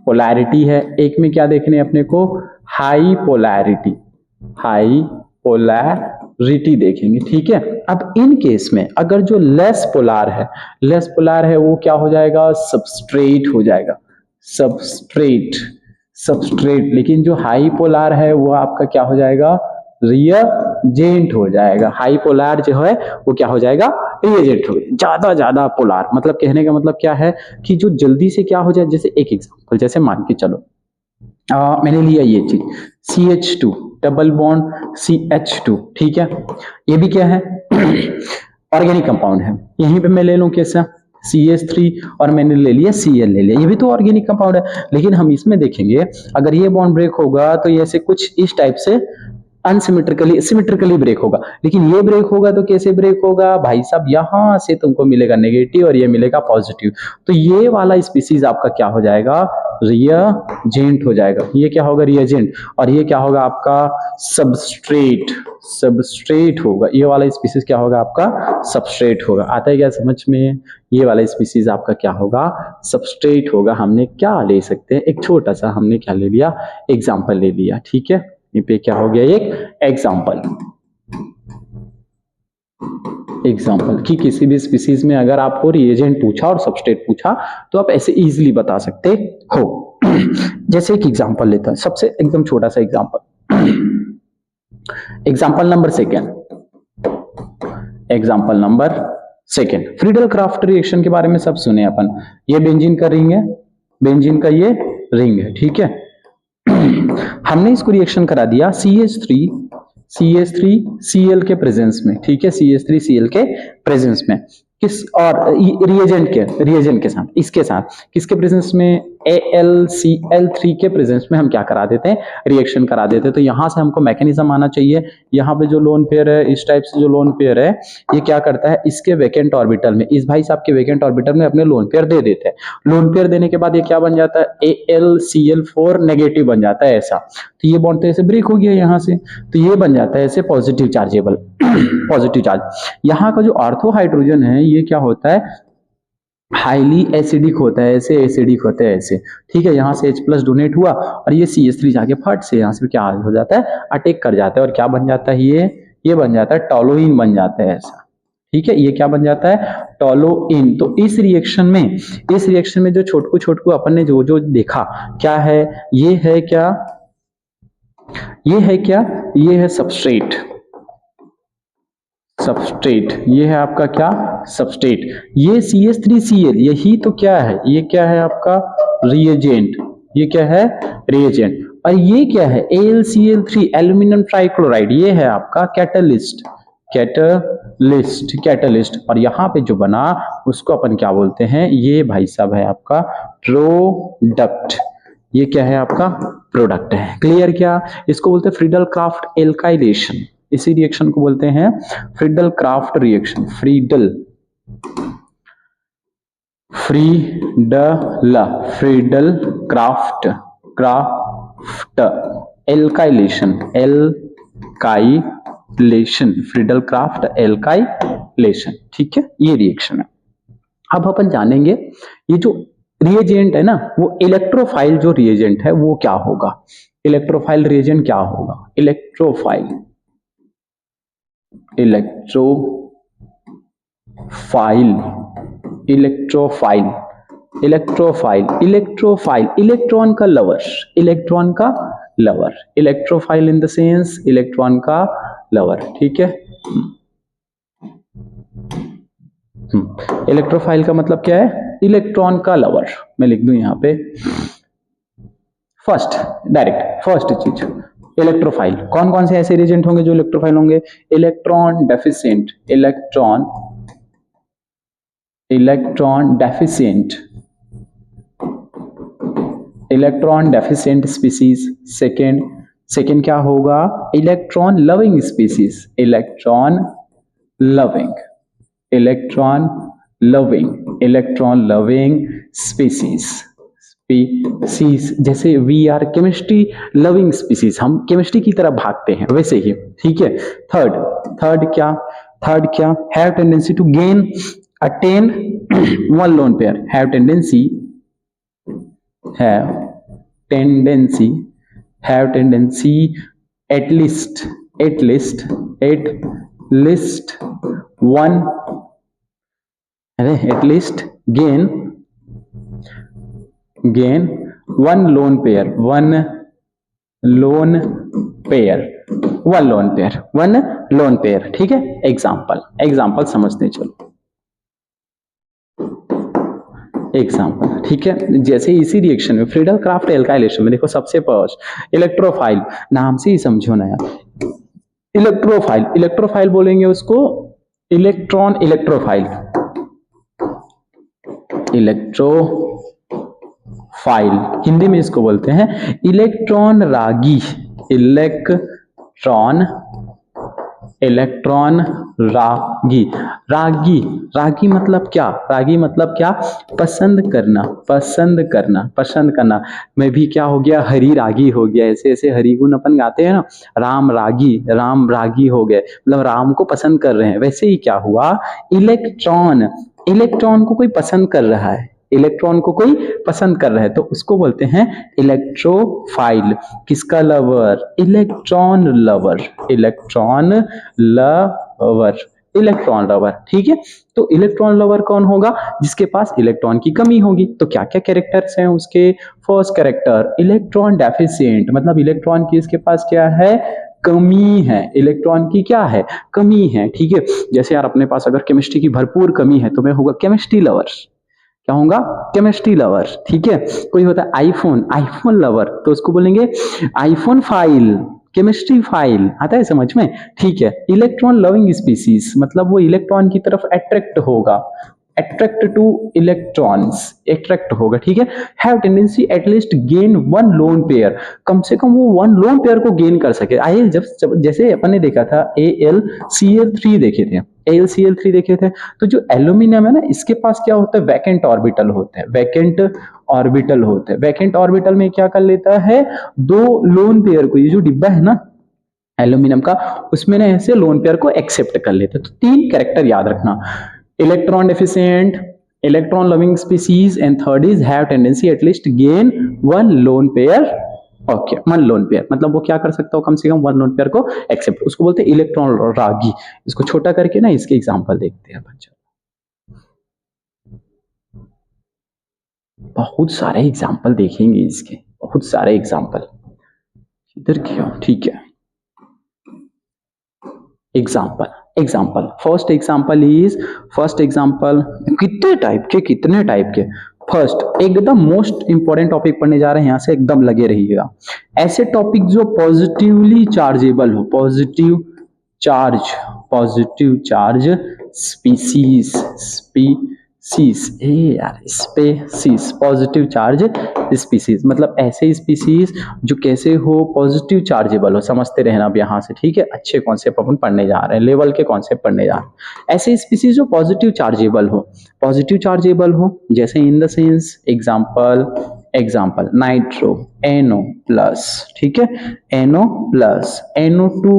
पोलैरिटी है, एक में क्या देखने अपने को, हाई पोलैरिटी देखेंगे, ठीक है। अब इन केस में अगर जो लेस पोलार है वो क्या हो जाएगा, सबस्ट्रेट हो जाएगा, सबस्ट्रेट। लेकिन जो हाई पोलार है वो आपका क्या हो जाएगा, रिएजेंट हो जाएगा। हाई पोलार जो है वो क्या हो जाएगा, रिएजेंट हो जाएगा। ज्यादा पोलार, मतलब कहने का मतलब क्या है कि जो जल्दी से क्या हो जाए। जैसे एक एग्जांपल, जैसे मान के चलो मैंने लिया ये चीज CH2 डबल बॉन्ड CH2, ठीक है। ये भी क्या है, ऑर्गेनिक कंपाउंड है। यहीं पे मैं ले लूं कैसा, CH3 और मैंने ले लिया Cl ले लिया, ये भी तो ऑर्गेनिक कंपाउंड है। लेकिन हम इसमें देखेंगे अगर ये बॉन्ड ब्रेक होगा तो ये ऐसे कुछ इस टाइप से सिमेट्रिकली ब्रेक होगा। लेकिन ये ब्रेक होगा तो कैसे ब्रेक होगा भाई साहब, यहां से तुमको मिलेगा नेगेटिव और ये मिलेगा पॉजिटिव। तो ये वाला स्पीसीज आपका क्या हो जाएगा, रिएजेंट हो जाएगा। ये क्या होगा, रिएजेंट। और ये क्या होगा आपका, सबस्ट्रेट होगा। ये वाला स्पीसीज क्या होगा आपका, सबस्ट्रेट होगा। आता है क्या समझ में, ये वाला स्पीसीज आपका क्या होगा, सबस्ट्रेट होगा। हमने क्या ले सकते हैं, एक छोटा सा हमने क्या ले लिया, एग्जाम्पल ले लिया, ठीक है। ये पे क्या हो गया, एक एग्जाम्पल कि किसी भी स्पीसीज में अगर आपको रिएजेंट पूछा और सबस्ट्रेट पूछा तो आप ऐसे इजीली बता सकते हो। जैसे एक एग्जाम्पल लेता है, सबसे एकदम छोटा सा example number second, Friedel craft reaction के बारे में सब सुने अपन। ये बेंजीन का रिंग है, बेंजीन का ये रिंग है, ठीक है। हमने इसको रिएक्शन करा दिया CH3Cl के प्रेजेंस में, ठीक है, CH3Cl के प्रेजेंस में, किस और रिएजेंट के साथ, इसके साथ किसके प्रेजेंस में, AlCl3 के प्रेजेंस में हम क्या करा देते हैं, रिएक्शन करा देते हैं। तो यहाँ से हमको मैकेनिज्म आना चाहिए। यहाँ पे जो लोन पेयर है, इस टाइप से जो लोन पेयर है, ये क्या करता है, इसके वैकेंट ऑर्बिटल में, इस भाई साहब के वैकेंट ऑर्बिटल में अपने लोन पेयर दे देते हैं। लोन पेयर देने के बाद ये क्या बन जाता है, AlCl4 नेगेटिव बन जाता है ऐसा। तो ये बॉन्ड तो ऐसे ब्रेक हो गया यहाँ से, तो ये बन जाता है ऐसे पॉजिटिव चार्जेबल पॉजिटिव चार्ज। यहाँ का जो ऑर्थो हाइड्रोजन है ये क्या होता है, हाईली एसिडिक होता है, ऐसे एसिडिक होता है ऐसे, ठीक है। यहाँ से H+ डोनेट हुआ और ये CH3 जाके फट से यहाँ से क्या हो जाता है, अटैक कर जाता है और क्या बन जाता है, ये बन जाता है टोलुइन बन जाता है ऐसा, ठीक है। ये क्या बन जाता है, टोलुइन। तो इस रिएक्शन में जो छोटकू अपन ने जो देखा क्या है, ये है क्या, ये है सबस्ट्रेट, ये है आपका क्या, सबस्ट्रेट। ये CH3Cl यही तो क्या है, ये क्या है आपका रिएजेंट, ये क्या है रिएजेंट। और ये क्या है, AlCl3 एल्यूमिनियम ट्राइक्लोराइड, ये है आपका कैटलिस्ट। और यहाँ पे जो बना उसको अपन क्या बोलते हैं, ये भाई साहब है आपका प्रोडक्ट। ये क्या है आपका प्रोडक्ट है। क्लियर क्या, इसको बोलते हैं फ्रीडल क्राफ्ट एल्काइलेशन। इसी रिएक्शन को बोलते हैं Friedel craft reaction. Friedel craft alkylation, Friedel craft alkylation, ठीक है, ये रिएक्शन है। अब अपन जानेंगे ये जो रिएजेंट है ना, वो इलेक्ट्रोफाइल जो रिएजेंट है वो क्या होगा, इलेक्ट्रोफाइल रिएजेंट क्या होगा, इलेक्ट्रोफाइल इलेक्ट्रॉन का lover, electrophile in the sense electron का लवर, ठीक है। इलेक्ट्रोफाइल का मतलब क्या है, इलेक्ट्रॉन का लवर। मैं लिख दूं यहां पे फर्स्ट चीज इलेक्ट्रोफाइल। कौन कौन से ऐसे रिएजेंट होंगे जो इलेक्ट्रोफाइल होंगे, इलेक्ट्रॉन डेफिशिएंट स्पीसीज। सेकेंड क्या होगा, electron loving species, electron loving species. जैसे we are chemistry loving species, हम केमिस्ट्री की तरफ भागते हैं वैसे ही, ठीक है। थर्ड क्या, have tendency to attain one lone pair, have tendency at least gain one lone pair, ठीक है। एग्जाम्पल समझते चलो, ठीक है। जैसे इसी रिएक्शन में फ्रीडल क्राफ्ट एल्काइलेशन में देखो, सबसे फर्स्ट इलेक्ट्रोफाइल, नाम से ही समझो ना यार, इलेक्ट्रोफाइल बोलेंगे उसको, इलेक्ट्रोफाइल हिंदी में इसको बोलते हैं इलेक्ट्रॉन रागी, रागी मतलब क्या, पसंद करना। मैं भी क्या हो गया, हरी रागी हो गया, ऐसे हरी गुण अपन गाते हैं ना, राम रागी हो गए, मतलब राम को पसंद कर रहे हैं। वैसे ही क्या हुआ, इलेक्ट्रॉन को कोई पसंद कर रहा है, तो उसको बोलते हैं इलेक्ट्रोफाइल। किसका लवर, इलेक्ट्रॉन लवर, ठीक है। तो इलेक्ट्रॉन लवर कौन होगा, जिसके पास इलेक्ट्रॉन की कमी होगी। तो क्या क्या कैरेक्टर्स हैं उसके, फर्स्ट कैरेक्टर इलेक्ट्रॉन डेफिशिएंट, मतलब इलेक्ट्रॉन की इसके पास क्या है, कमी है, इलेक्ट्रॉन की क्या है, कमी है, ठीक है। जैसे यार अपने पास अगर केमिस्ट्री की भरपूर कमी है तो मैं होगा केमिस्ट्री लवर, क्या होगा, केमिस्ट्री लवर, ठीक है। कोई होता है आईफोन लवर, तो उसको बोलेंगे आईफोन फाइल, केमिस्ट्री फाइल, आता है समझ में, ठीक है। इलेक्ट्रॉन लविंग स्पीसीज मतलब वो इलेक्ट्रॉन की तरफ अट्रैक्ट होगा, अट्रैक्ट टू इलेक्ट्रॉन्स, अट्रैक्ट होगा, ठीक है। Have tendency at least gain one lone pair, कम से कम वो वन लोन पेयर को गेन कर सके। आइए जब जैसे अपन ने देखा था AlCl3 देखे थे, AlCl3 देखे थे, तो जो एल्यूमिनियम है ना, इसके पास क्या होता है, वैकेंट ऑर्बिटल होते हैं, वैकेंट ऑर्बिटल होते हैं। वैकेंट ऑर्बिटल में क्या कर लेता है, दो लोन पेयर को, ये जो डिब्बा है ना एल्यूमिनियम का, उसमें ना ऐसे लोन पेयर को एक्सेप्ट कर लेते हैं। तो तीन कैरेक्टर याद रखना, electron deficient, electron loving species, and third is have tendency at least gain one lone pair. Okay, one lone pair मतलब वो क्या कर सकता हो, कम से कम वन लोन पेयर को एक्सेप्ट, उसको बोलते हैं इलेक्ट्रॉन रागी। इसको छोटा करके ना इसके एग्जांपल देखते हैं बच्चों, बहुत सारे एग्जांपल देखेंगे इसके, बहुत सारे एग्जांपल। इधर क्यों, ठीक है। एग्जाम्पल फर्स्ट एग्जाम्पल कितने टाइप के फर्स्ट, एकदम मोस्ट इंपॉर्टेंट टॉपिक पढ़ने जा रहे हैं, यहां से एकदम लगे रहिएगा। ऐसे टॉपिक जो पॉजिटिवली चार्जेबल हो, positive charge species, positive charge species मतलब ऐसे स्पीसीज जो कैसे हो, पॉजिटिव चार्जेबल हो, समझते रहना अब यहाँ से, ठीक है। अच्छे कॉन्सेप्ट अपन पढ़ने जा रहे हैं, लेवल के कॉन्सेप्ट पढ़ने जा रहे हैं। ऐसे स्पीसीज जो पॉजिटिव चार्जेबल हो, जैसे in the sense example nitro NO plus, ठीक है, NO प्लस, NO2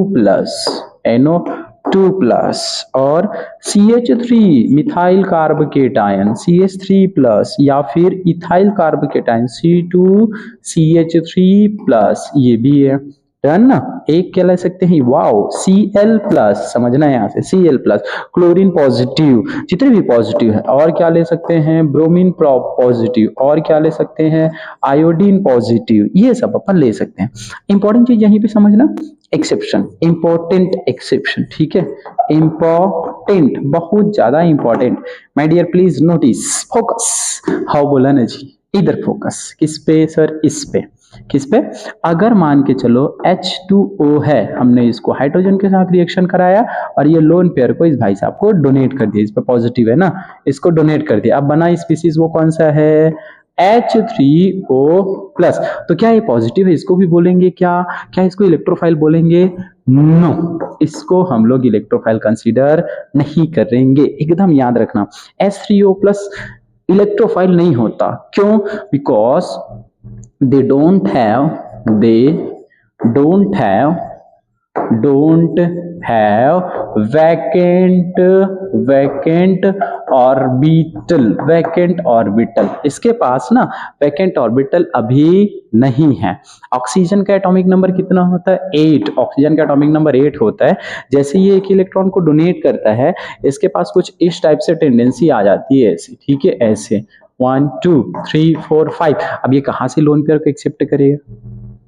प्लस, और CH3 methyl carb cation CH3 plus, या फिर ethyl carb cation C2CH3 plus, ये भी है डन ना। एक क्या ले सकते हैं, वाओ Cl प्लस, समझना है यहाँ से Cl प्लस, क्लोरीन पॉजिटिव, जितने भी पॉजिटिव है, और क्या ले सकते हैं, ब्रोमीन पॉजिटिव, और क्या ले सकते हैं, आयोडीन पॉजिटिव, ये सब अपन ले सकते हैं। इंपॉर्टेंट चीज यहीं पे समझना, एक्सेप्शन, इंपॉर्टेंट एक्सेप्शन, ठीक है, इंपॉर्टेंट, बहुत ज्यादा important. My dear please notice, focus, how बोला ना जी, इधर फोकस, किस पे सर, इस पे, किस पे, अगर मान के चलो H2O है, हमने इसको हाइड्रोजन के साथ रिएक्शन कराया और ये लोन पेयर को इस भाई साहब को डोनेट कर दिया, इस पे पॉजिटिव है ना, इसको डोनेट कर दिया, अब बना स्पीसीज वो कौन सा है, H3O प्लस। तो क्या ये पॉजिटिव है, इसको भी बोलेंगे क्या इसको इलेक्ट्रोफाइल बोलेंगे, नो, इसको हम लोग इलेक्ट्रोफाइल कंसीडर नहीं करेंगे, एकदम याद रखना। H3O प्लस इलेक्ट्रोफाइल नहीं होता, क्यों, because they don't have vacant orbital, इसके पास ना वैकेंट ऑर्बिटल अभी नहीं है। ऑक्सीजन का एटॉमिक नंबर कितना होता है, 8, ऑक्सीजन का एटॉमिक नंबर 8 होता है। जैसे ये एक इलेक्ट्रॉन को डोनेट करता है, इसके पास कुछ इस टाइप से टेंडेंसी आ जाती है, ऐसे, ठीक है, ऐसे 1 2 3 4 5। अब ये कहां से लोन पेयर को एक्सेप्ट करेगा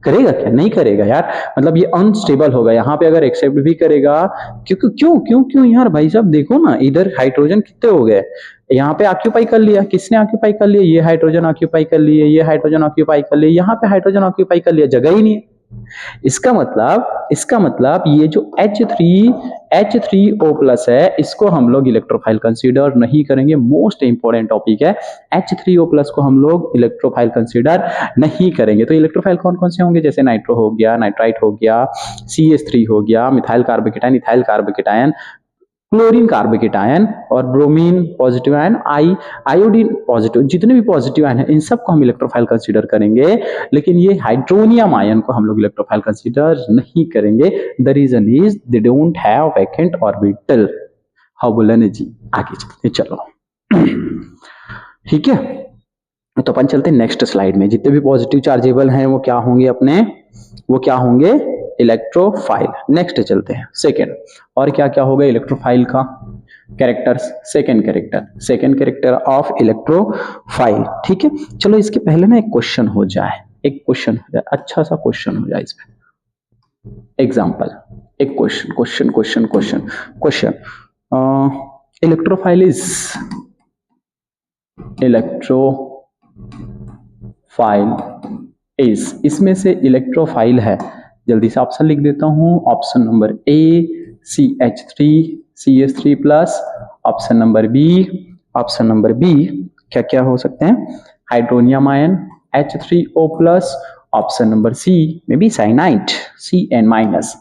क्या, नहीं करेगा यार, मतलब ये अनस्टेबल होगा। यहाँ पे अगर एक्सेप्ट भी करेगा, क्यों यार भाई साहब, देखो ना इधर हाइड्रोजन कितने हो गए, यहाँ पे ऑक्यूपाई कर लिया, किसने ऑक्यूपाई कर लिया, ये हाइड्रोजन ऑक्यूपाई कर लिए, ये हाइड्रोजन ऑक्यूपाई कर लिए, यहाँ पे हाइड्रोजन ऑक्यूपाई कर लिया, जगह ही नहीं है। इसका मतलब ये जो H3O प्लस है, इसको हम लोग इलेक्ट्रोफाइल कंसीडर नहीं करेंगे। मोस्ट इंपॉर्टेंट टॉपिक है, H3O प्लस को हम लोग इलेक्ट्रोफाइल कंसीडर नहीं करेंगे। तो इलेक्ट्रोफाइल कौन कौन से होंगे, जैसे नाइट्रो हो गया, नाइट्राइट हो गया, CH3 हो गया, methyl carbocation, ethyl carbocation, chlorine carbocation, और bromine positive ion, iodine positive, जितने भी पॉजिटिव आयन है इन सब को हम इलेक्ट्रोफाइल कंसीडर करेंगे, लेकिन ये हाइड्रोनियम आयन को हम लोग इलेक्ट्रोफाइल कंसीडर नहीं करेंगे। The reason is they don't have vacant orbital. How बोला ना जी, आगे चलते चलो, ठीक है। तो अपन चलते नेक्स्ट स्लाइड में, जितने भी पॉजिटिव चार्जेबल हैं वो क्या होंगे, इलेक्ट्रोफाइल। नेक्स्ट चलते हैं सेकेंड, और क्या क्या होगा इलेक्ट्रोफाइल का characters, second character of electrophile, ठीक है। चलो इसके पहले ना एक क्वेश्चन हो जाए, अच्छा सा क्वेश्चन हो जाए इस पे, एग्जाम्पल, एक क्वेश्चन, इलेक्ट्रोफाइल इज, इसमें से इलेक्ट्रोफाइल है, जल्दी से ऑप्शन लिख देता हूं, option number A CH3 CH3 plus, option number B option number B क्या क्या हो सकते हैं, hydronium ion, H3O plus, option number C में B cyanide, Cn minus,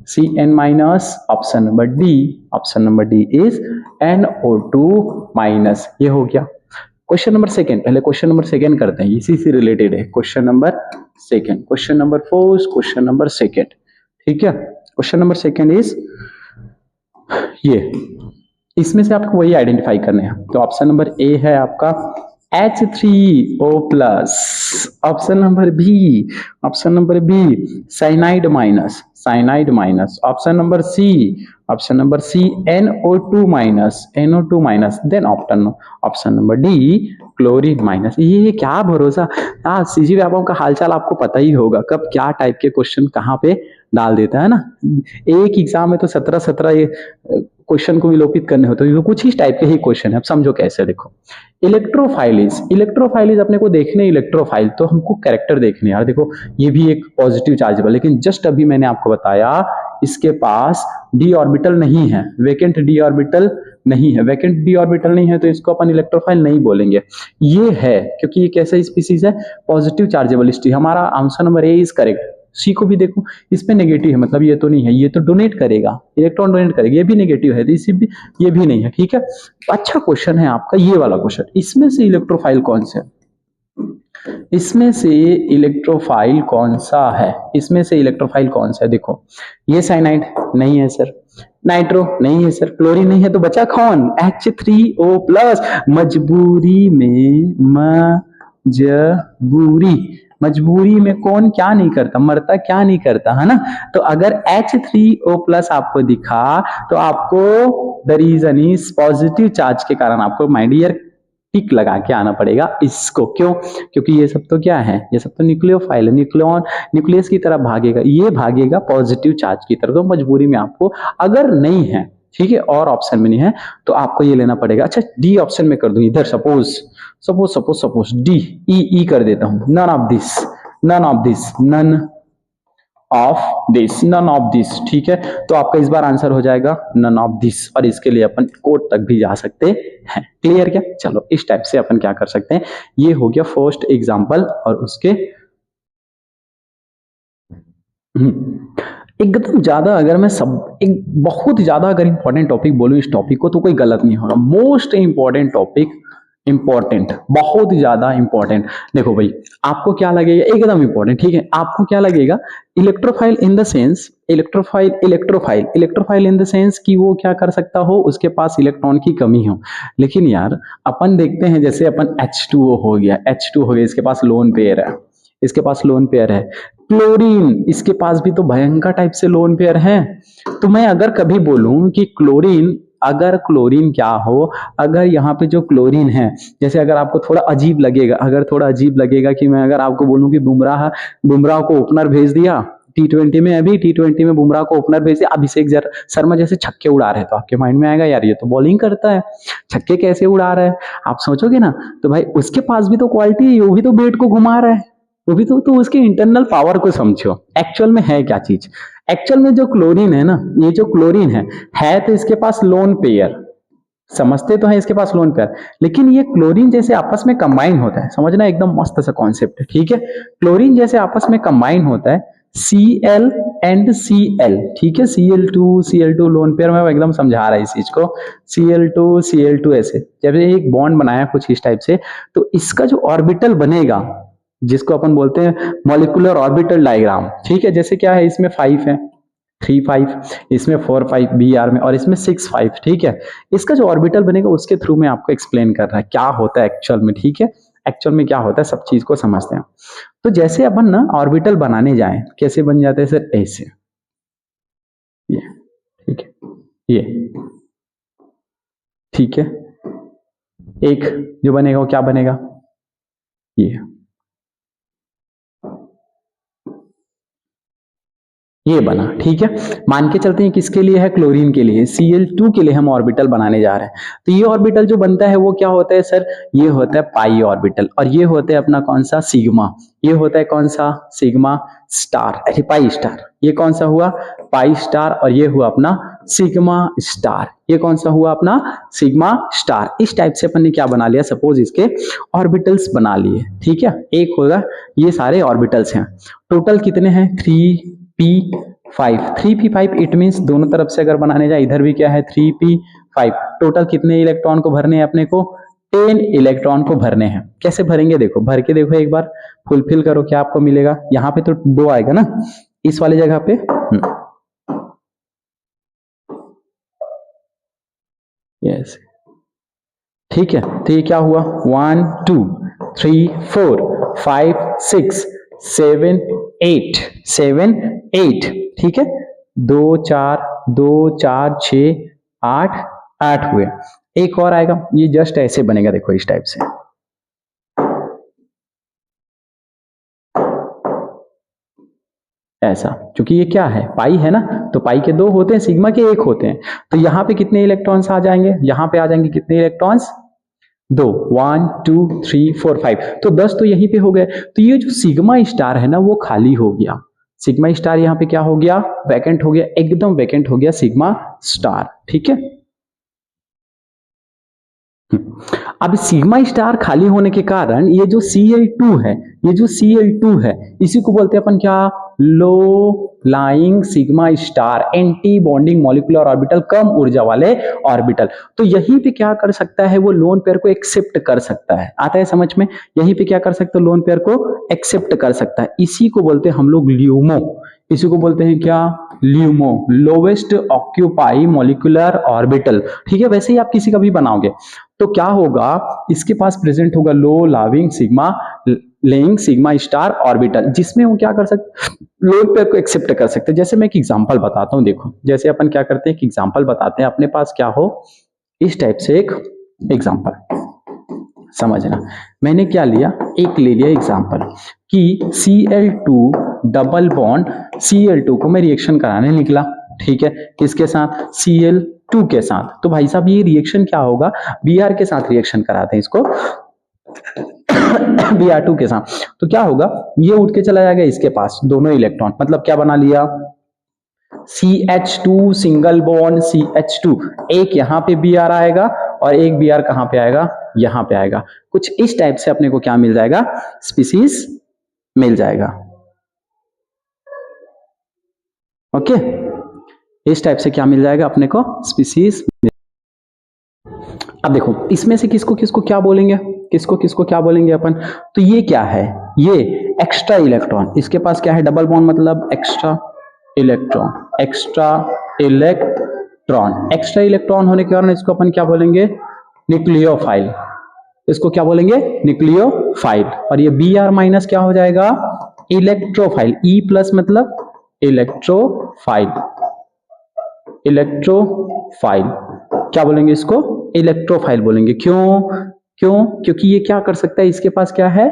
Cn minus, option number D, option number D is NO2 minus. ये हो गया question number second. पहले क्वेश्चन नंबर सेकेंड करते हैं, इसी से रिलेटेड है question number second. Question number fourth, question number second, ठीक है। क्वेश्चन नंबर सेकेंड इज ये, इसमें से आपको वही आइडेंटिफाई करने हैं। तो ऑप्शन नंबर ए है आपका H3O plus, option number B, option number B cyanide minus, cyanide minus, option number C, option number C NO2 minus, NO2 minus, then option number D chlorine minus. ये क्या भरोसा, हाँ CG Vyapam का हालचाल आपको पता ही होगा, कब क्या टाइप के क्वेश्चन कहाँ पे डाल देता है ना। एक एग्जाम में तो 17 ये क्वेश्चन को विलोपित करने होते हैं, कुछ ही टाइप के ही क्वेश्चन है। अब समझो कैसे, देखो इलेक्ट्रोफाइलिस, इलेक्ट्रोफाइलिस अपने को देखने इलेक्ट्रोफाइल, तो हमको कैरेक्टर देखने यार। देखो ये भी एक पॉजिटिव चार्जेबल, लेकिन जस्ट अभी मैंने आपको बताया इसके पास डी ऑर्बिटल नहीं है, वेकेंट डी ऑर्बिटल नहीं है, वेकेंट डी ऑर्बिटल नहीं है, तो इसको अपन इलेक्ट्रोफाइल नहीं बोलेंगे। ये है क्योंकि ये कैसा स्पीसीज है, पॉजिटिव चार्जेबलिस्टी। हमारा answer number A is correct. C को भी देखो, इस पे नेगेटिव है, मतलब ये तो नहीं है, ये तो डोनेट करेगा, इलेक्ट्रॉन डोनेट करेगा, ये भी नेगेटिव है, तो इसी भी ये भी नहीं है, ठीक है। अच्छा क्वेश्चन है आपका ये वाला क्वेश्चन, इसमें से इलेक्ट्रोफाइल कौन सा है, इसमें से इलेक्ट्रोफाइल कौन सा है, इसमें से इलेक्ट्रोफाइल कौन सा है। देखो ये साइनाइड नहीं है सर, नाइट्रो नहीं है सर, क्लोरीन नहीं है, तो बचा कौन, H3O प्लस। मजबूरी में, मजबूरी, मजबूरी में कौन क्या नहीं करता, मरता क्या नहीं करता, है ना। तो अगर H3O प्लस आपको दिखा तो आपको the reason is positive charge के कारण आपको माय डियर टिक लगा के आना पड़ेगा इसको। क्यों, क्योंकि ये सब तो क्या है, ये सब तो न्यूक्लियोफाइल है, न्यूक्लियन न्यूक्लियस की तरफ भागेगा, ये भागेगा पॉजिटिव चार्ज की तरफ। तो मजबूरी में आपको अगर नहीं है, ठीक है, और ऑप्शन में नहीं है, तो आपको ये लेना पड़ेगा। अच्छा डी ऑप्शन में कर दूं इधर, suppose suppose suppose suppose D E कर देता हूं, none of this, none of this, none of this, none of this, ठीक है। तो आपका इस बार आंसर हो जाएगा नन ऑफ दिस, और इसके लिए अपन कोर्ट तक भी जा सकते हैं। क्लियर क्या, चलो इस टाइप से अपन क्या कर सकते हैं। ये हो गया फर्स्ट एग्जांपल, और उसके एकदम ज्यादा अगर मैं सब एक बहुत ज्यादा अगर इंपॉर्टेंट टॉपिक बोलूं इस टॉपिक को, तो कोई गलत नहीं होगा। मोस्ट इंपॉर्टेंट टॉपिक, इंपॉर्टेंट, बहुत ज्यादा इंपॉर्टेंट। देखो भाई आपको क्या लगेगा, एकदम इंपॉर्टेंट, ठीक है। आपको क्या लगेगा, electrophile in the sense, electrophile electrophile electrophile in the sense कि वो क्या कर सकता हो, उसके पास इलेक्ट्रॉन की कमी हो। लेकिन यार अपन देखते हैं, जैसे अपन H2O हो गया, H2 हो गया, इसके पास लोन पेयर है, इसके पास लोन पेयर है। क्लोरीन, इसके पास भी तो भयंकर टाइप से लोन पेयर है। तो मैं अगर कभी बोलूं कि क्लोरीन, अगर क्लोरीन क्या हो, अगर यहाँ पे जो क्लोरीन है, जैसे अगर आपको थोड़ा अजीब लगेगा, अगर थोड़ा अजीब लगेगा कि मैं अगर आपको बोलूं कि बुमराह बुमराह को ओपनर भेज दिया T20 में, अभी T20 में बुमराह को ओपनर भेज दिया, अभिषेक शर्मा जैसे छक्के उड़ा रहे, तो आपके माइंड में आएगा यार ये तो बॉलिंग करता है, छक्के कैसे उड़ा रहा है, आप सोचोगे ना। तो भाई उसके पास भी तो क्वालिटी है, वो भी तो बैट को घुमा रहा है, वो भी तो उसके इंटरनल पावर को समझो, एक्चुअल में है क्या चीज। एक्चुअल में जो क्लोरीन है ना, ये जो क्लोरीन है तो इसके पास लोन पेयर, समझते तो है इसके पास लोन पेयर, लेकिन ये क्लोरीन जैसे आपस में कंबाइन होता है, समझना एकदम मस्त सा कॉन्सेप्ट है, ठीक है। क्लोरीन जैसे आपस में कंबाइन होता है, Cl एंड Cl, ठीक है, Cl2 लोन पेयर में एकदम समझा रहा है इस चीज को, Cl2 ऐसे जब ये एक बॉन्ड बनाया कुछ इस टाइप से, तो इसका जो ऑर्बिटल बनेगा, जिसको अपन बोलते हैं मॉलिक्यूलर ऑर्बिटल डायग्राम, ठीक है। जैसे क्या है, इसमें 5 है, 3 5, इसमें 4 5 बी आर में, और इसमें 6 5, ठीक है। इसका जो ऑर्बिटल बनेगा उसके थ्रू में आपको एक्सप्लेन कर रहा है क्या होता है एक्चुअल में, ठीक है। एक्चुअल में क्या होता है सब चीज को समझते हैं। तो जैसे अपन ना ऑर्बिटल बनाने जाए, कैसे बन जाते हैं सर, ऐसे, ये, ठीक है, ये, ठीक है। एक जो बनेगा वो क्या बनेगा, ये, ये बना, ठीक है। मान के चलते हैं किसके लिए है, क्लोरीन के लिए, Cl2 के लिए हम ऑर्बिटल बनाने जा रहे हैं। तो ये ऑर्बिटल जो बनता है वो क्या होता है सर, ये होता है पाई ऑर्बिटल, और ये होता है अपना कौन सा, सिग्मा। ये होता है कौन सा, सिग्मा स्टार, अरे पाई स्टार। ये कौन सा हुआ, पाई स्टार, और ये हुआ अपना सिग्मा स्टार। ये कौन सा हुआ अपना, सिग्मा स्टार। इस टाइप से अपन ने क्या बना लिया, सपोज इसके ऑर्बिटल्स बना लिए, ठीक है। एक होगा, ये सारे ऑर्बिटल्स हैं, टोटल कितने हैं, 3p5, 3p5, इट मीन्स दोनों तरफ से अगर बनाने जाए, इधर भी क्या है 3p5, टोटल कितने इलेक्ट्रॉन को भरने हैं अपने को, 10 इलेक्ट्रॉन को भरने हैं। कैसे भरेंगे, देखो भर के देखो एक बार, फुलफिल करो, क्या आपको मिलेगा, यहाँ पे तो 2 आएगा ना इस वाली जगह पे। यस, ठीक है। तो ये क्या हुआ, 1 2 3 4 5 6 7 8 7 8, ठीक है। 2 4 2 4 6 8 8 हुए। एक और आएगा, ये जस्ट ऐसे बनेगा, देखो इस टाइप से। ऐसा, क्योंकि ये क्या है, पाई है ना, तो पाई के 2 होते हैं, सिग्मा के 1 होते हैं। तो यहाँ पे कितने इलेक्ट्रॉन्स आ जाएंगे, यहाँ पे आ जाएंगे कितने इलेक्ट्रॉन्स, 2, 1 2 3 4 5, तो 10 तो यहीं पे हो गए। तो ये जो सिग्मा स्टार है ना वो खाली हो गया, सिग्मा स्टार यहाँ पे क्या हो गया, वैकेंट हो गया, एकदम वैकेंट हो गया सिग्मा स्टार, ठीक है। अब सिग्मा स्टार खाली होने के कारण ये जो Cl2 है, ये जो Cl2 है, इसी को बोलते हैं अपन क्या, low lying sigma star, anti bonding molecular orbital, कम ऊर्जा वाले ऑर्बिटल। तो यहीं पे क्या कर सकता है, वो लोन पेयर को एक्सेप्ट कर सकता है, आता है समझ में, यहीं पे क्या कर सकता है, लोन पेयर को एक्सेप्ट कर सकता है। इसी को बोलते हैं हम लोग ल्यूमो, इसी को बोलते हैं क्या, LUMO, lowest occupy molecular orbital, ठीक है। वैसे ही आप किसी का भी बनाओगे तो क्या होगा, इसके पास प्रेजेंट होगा low loving sigma lying sigma star orbital, जिसमें वो क्या कर सकते, लोन पेयर को एक्सेप्ट कर सकते हैं। जैसे मैं एक एग्जांपल बताता हूं, देखो जैसे अपन क्या करते हैं, एक एग्जांपल बताते हैं, अपने पास क्या हो, इस टाइप से एक एग्जांपल समझना। मैंने क्या लिया, एक ले लिया एग्जांपल कि Cl2 डबल बॉन्ड, Cl2 को मैं रिएक्शन कराने निकला, ठीक है, किसके साथ, Cl2 के साथ। तो भाई साहब ये रिएक्शन क्या होगा, Br के साथ रिएक्शन कराते हैं इसको Br2 के साथ। तो क्या होगा, ये उठ के चला जाएगा इसके पास, दोनों इलेक्ट्रॉन, मतलब क्या बना लिया, CH2 सिंगल बॉन्ड CH2, एक यहां पे Br आएगा और एक Br कहां पे आएगा, यहां पे आएगा। कुछ इस टाइप से अपने को क्या मिल जाएगा, स्पीसीज मिल जाएगा, ओके। इस टाइप से क्या मिल जाएगा अपने को, स्पीसीज। अब देखो इसमें से किसको किसको क्या बोलेंगे, किसको किसको क्या बोलेंगे अपन, तो ये क्या है, ये एक्स्ट्रा इलेक्ट्रॉन, इसके पास क्या है, डबल बॉन्ड मतलब extra electron, extra electron, extra electron होने के कारण इसको अपन क्या बोलेंगे, न्यूक्लियोफाइल, इसको क्या बोलेंगे, न्यूक्लियोफाइल। और ये Br माइनस क्या हो जाएगा, इलेक्ट्रोफाइल, E प्लस मतलब इलेक्ट्रोफाइल, इलेक्ट्रोफाइल क्या बोलेंगे इसको, इलेक्ट्रोफाइल बोलेंगे। क्यों, क्यों, क्योंकि ये क्या कर सकता है, इसके पास क्या है,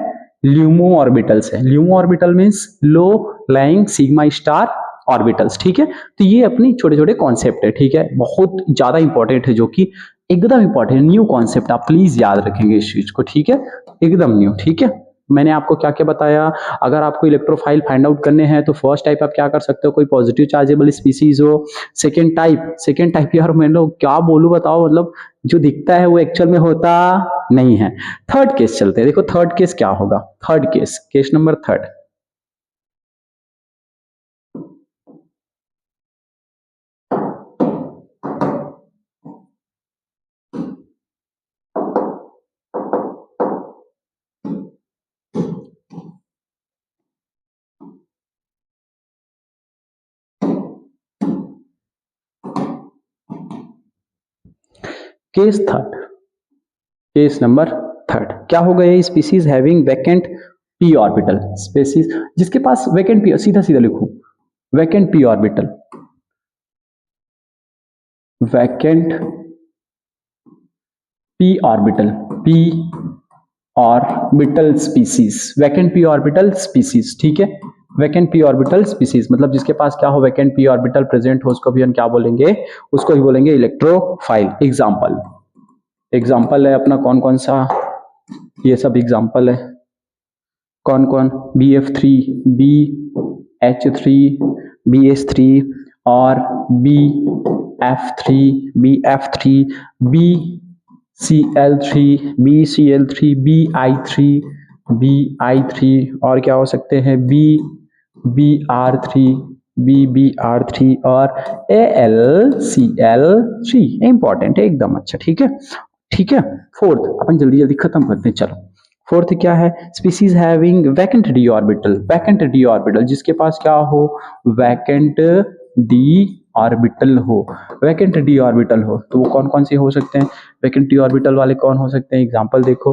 ल्यूमो ऑर्बिटल्स है, ल्यूमो ऑर्बिटल मींस लो लाइंग सिग्मा स्टार ऑर्बिटल्स, ठीक है। तो ये अपनी छोटे छोटे कॉन्सेप्ट है, ठीक है, बहुत ज्यादा इंपॉर्टेंट है, जो कि एकदम इंपॉर्टेंट न्यू कॉन्सेप्ट, आप प्लीज याद रखेंगे इस चीज को, ठीक है, एकदम न्यू, ठीक है। मैंने आपको क्या क्या बताया, अगर आपको इलेक्ट्रोफाइल फाइंड आउट करने हैं तो फर्स्ट टाइप आप क्या कर सकते हो, कोई पॉजिटिव चार्जेबल स्पीसीज हो। सेकेंड टाइप यार मैं लोग क्या बोलूं बताओ, मतलब जो दिखता है वो एक्चुअल में होता नहीं है। थर्ड केस चलते हैं, देखो थर्ड केस क्या होगा, third case, case number third, case third, case number third क्या होगा, ये species having vacant P orbital, species जिसके पास वैकेंट पी, सीधा सीधा लिखूं, vacant P orbital, vacant P orbital, P orbital species, vacant P orbital species, ठीक है, vacant P orbital species, मतलब जिसके पास क्या हो, वैकेंट पी ऑर्बिटल प्रेजेंट हो, उसको भी हम क्या बोलेंगे, उसको भी बोलेंगे इलेक्ट्रोफाइल। एग्जाम्पल है अपना कौन कौन सा, ये सब एग्जाम्पल है, कौन कौन, BF3, BH3, BH3 और BF3, BCl3, BI3 और क्या हो सकते हैं, BBr3 और AlCl3। इंपॉर्टेंट है एकदम, अच्छा ठीक है। फोर्थ अपन जल्दी जल्दी खत्म करते हैं, चलो। फोर्थ क्या है, species having vacant D orbital, जिसके पास क्या हो, वैकेंट डी ऑर्बिटल हो, तो वो कौन कौन से हो सकते हैं, वैकेंट डी ऑर्बिटल वाले कौन हो सकते हैं, एग्जांपल देखो,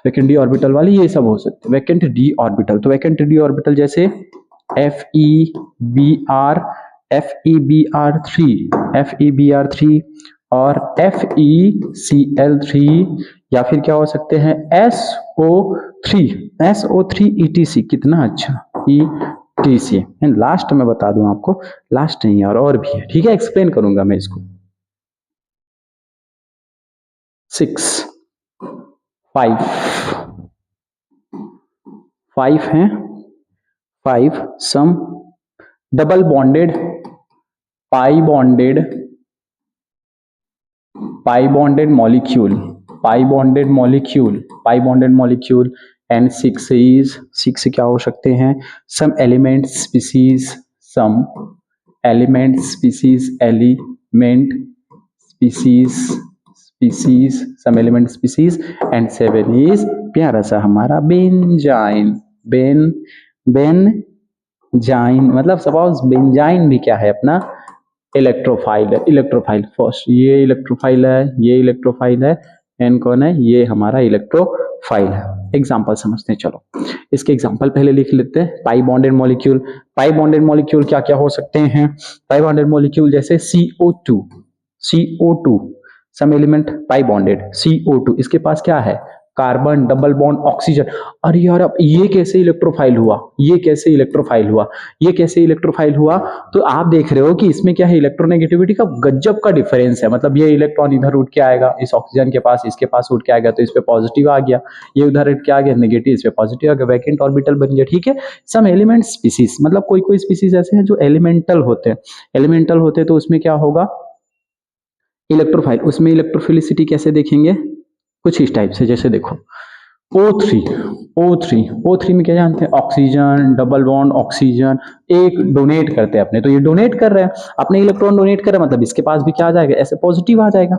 वैकेंट डी ऑर्बिटल वाले ये सब हो सकते हैं, वैकेंट डी ऑर्बिटल। तो वैकेंट डी ऑर्बिटल जैसे FeBr3 और FeCl3, या फिर क्या हो सकते हैं, SO3 ETC, कितना अच्छा, ETC। लास्ट में बता दूं आपको, लास्ट नहीं और भी है, ठीक है, एक्सप्लेन करूंगा मैं इसको। 6 5 हैं, 5 some double bonded pi bonded molecule and 6 क्या हो सकते हैं, some element species and 7 is प्यारा सा हमारा बेंजाइन, मतलब सपोज बेंजाइन भी क्या है अपना, इलेक्ट्रोफाइल फर्स्ट, ये इलेक्ट्रोफाइल है, एन कौन है, ये हमारा इलेक्ट्रोफाइल है। एग्जांपल समझते हैं, चलो इसके एग्जांपल पहले लिख लेते हैं। पाई बॉन्डेड मॉलिक्यूल क्या क्या हो सकते हैं, पाई बॉन्डेड मॉलिक्यूल जैसे CO2 सम एलिमेंट पाई बॉन्डेड CO2, इसके पास क्या है, कार्बन डबल बॉन्ड ऑक्सीजन। अरे यार अब ये कैसे इलेक्ट्रोफाइल हुआ, तो आप देख रहे हो कि इसमें क्या है, इलेक्ट्रोनेगेटिविटी का गजब का डिफरेंस है, मतलब ये इलेक्ट्रॉन इधर उठ के आएगा इस ऑक्सीजन के पास, इसके पास उठ के आएगा तो इस पे पॉजिटिव आ गया, ये उधर उठ के आ गया नेगेटिव, इस पे पॉजिटिव आ गया, वैकेंट ऑर्बिटल बन गया, ठीक है। सम एलिमेंट स्पीसीज, मतलब कोई स्पीसीज ऐसे हैं जो एलिमेंटल होते हैं, तो उसमें क्या होगा, इलेक्ट्रोफाइल, उसमें इलेक्ट्रोफिलिसिटी कैसे देखेंगे, कुछ इस टाइप से, जैसे देखो O3 में क्या जानते हैं, ऑक्सीजन डबल बॉन्ड ऑक्सीजन, एक डोनेट करते हैं अपने, तो ये डोनेट कर रहे हैं अपने इलेक्ट्रॉन डोनेट कर रहे हैं, मतलब इसके पास भी क्या आ जाएगा, ऐसे पॉजिटिव आ जाएगा,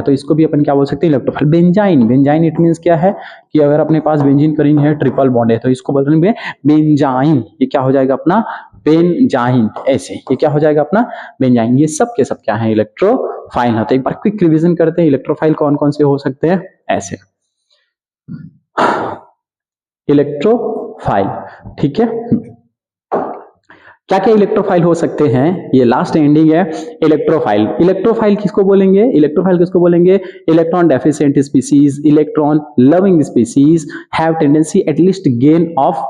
तो इसको भी अपन क्या बोल सकते हैं, इलेक्ट्रोफाइल। बेंजाइन इट मींस क्या है कि अगर अपने पास बेंजीन करीन है, ट्रिपल बॉन्ड है, तो इसको बोलेंगे बेंजाइन, ये क्या हो जाएगा अपना बेंजाइन, ऐसे ये क्या हो जाएगा अपना बेंजाइन। ये सब के सब क्या है, इलेक्ट्रोफाइल है। तो एक बार क्विक रिवीजन करते हैं, इलेक्ट्रोफाइल कौन कौन से हो सकते हैं, ऐसे इलेक्ट्रोफाइल, ठीक है। क्या क्या इलेक्ट्रोफाइल हो सकते हैं, ये लास्ट एंडिंग है। इलेक्ट्रोफाइल किसको बोलेंगे, electron deficient species, electron loving species have tendency at least gain of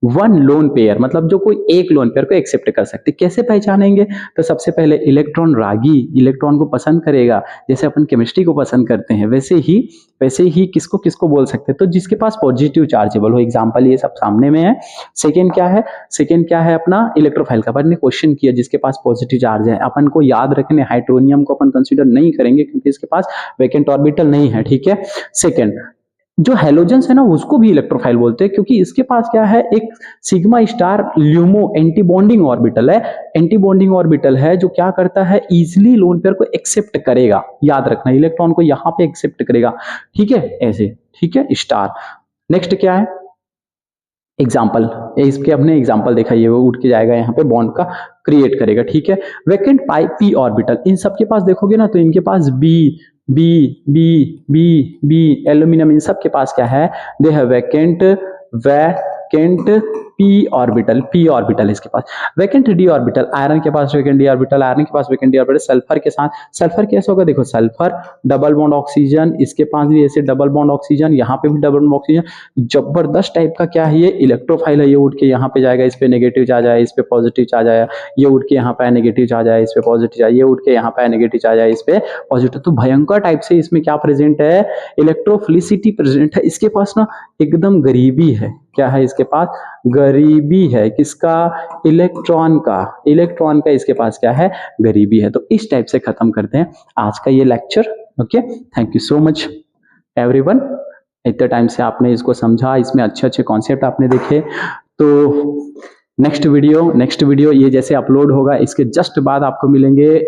one lone pair, मतलब जो कोई एक लोन पेयर को एक्सेप्ट कर सकते। कैसे पहचानेंगे, तो सबसे पहले इलेक्ट्रॉन रागी इलेक्ट्रॉन को पसंद करेगा, जैसे अपन केमिस्ट्री को पसंद करते हैं, वैसे ही किसको बोल सकते हैं, तो जिसके पास पॉजिटिव चार्जेबल हो, एग्जांपल ये सब सामने में है। सेकंड क्या है अपना इलेक्ट्रोफाइल का, अपन ने क्वेश्चन किया जिसके पास पॉजिटिव चार्ज है, अपन को याद रखने, हाइड्रोनियम को अपन कंसीडर नहीं करेंगे क्योंकि इसके पास वैकेंट ऑर्बिटल नहीं है, ठीक है। सेकंड, जो हेलोजेंस है ना, उसको भी इलेक्ट्रोफाइल बोलते हैं, क्योंकि इसके पास क्या है, एक sigma star LUMO anti bonding orbital है, जो क्या करता है, इजिली लोन पेयर को एक्सेप्ट करेगा, याद रखना, इलेक्ट्रॉन को यहां पे एक्सेप्ट करेगा, ठीक है, ऐसे, ठीक है, स्टार। नेक्स्ट क्या है, एग्जाम्पल, इसके हमने एग्जाम्पल देखा, ये वो उठ के जाएगा यहाँ पे, बॉन्ड का क्रिएट करेगा, ठीक है। वैकेंट पाई पी ऑर्बिटल, इन सबके पास देखोगे ना, तो इनके पास बी एल्यूमिनियम, इन सब के पास क्या है, they have vacant p orbital इसके पास, वैकेंट d ऑर्बिटल, आयरन के पास वैकेंट d ऑर्बिटल, आयरन के पास वैकेंट d ऑर्बिटल, सल्फर के साथ, सल्फर कैसे होगा, देखो सल्फर डबल बॉन्ड ऑक्सीजन, इसके पास भी ऐसे डबल बॉन्ड ऑक्सीजन, यहाँ पे भी डबल बॉन्ड ऑक्सीजन, जबरदस्त टाइप का क्या है ये इलेक्ट्रोफाइल है, ये उठ के यहाँ पे जाएगा, इस पे नेगेटिव चार्ज आया, इस पे पॉजिटिव चार्ज आया, ये उठ के यहाँ पे नेगेटिव चार्ज आया, इस पे पॉजिटिव चार्ज, ये उठ के यहाँ पे नेगेटिव चार्ज आया, इस पे पॉजिटिव, तो भयंकर टाइप से इसमें क्या प्रेजेंट है, इलेक्ट्रोफिलिसिटी प्रेजेंट है। इसके पास ना एकदम गरीबी है, क्या है इसके पास, गरीबी है, किसका, इलेक्ट्रॉन का इसके पास क्या है, गरीबी है। तो इस टाइप से खत्म करते हैं आज का ये lecture. Okay, thank you so much everyone, इतने टाइम से आपने इसको समझा, इसमें अच्छे अच्छे कॉन्सेप्ट आपने देखे। तो नेक्स्ट वीडियो ये जैसे अपलोड होगा, इसके जस्ट बाद आपको मिलेंगे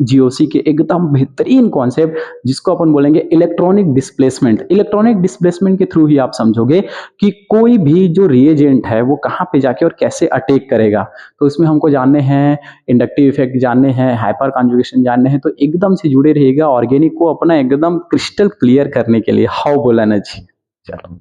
जीओसी के एकदम बेहतरीन कॉन्सेप्ट, जिसको अपन बोलेंगे इलेक्ट्रॉनिक डिस्प्लेसमेंट के थ्रू ही आप समझोगे कि कोई भी जो रिएजेंट है वो कहाँ पे जाके और कैसे अटैक करेगा। तो इसमें हमको जानने हैं इंडक्टिव इफेक्ट, जानने हैं हाइपर कॉन्जुगेशन जानने हैं, तो एकदम से जुड़े रहिएगा ऑर्गेनिक को अपना एकदम क्रिस्टल क्लियर करने के लिए। हाउ बोला ना जी, चलो।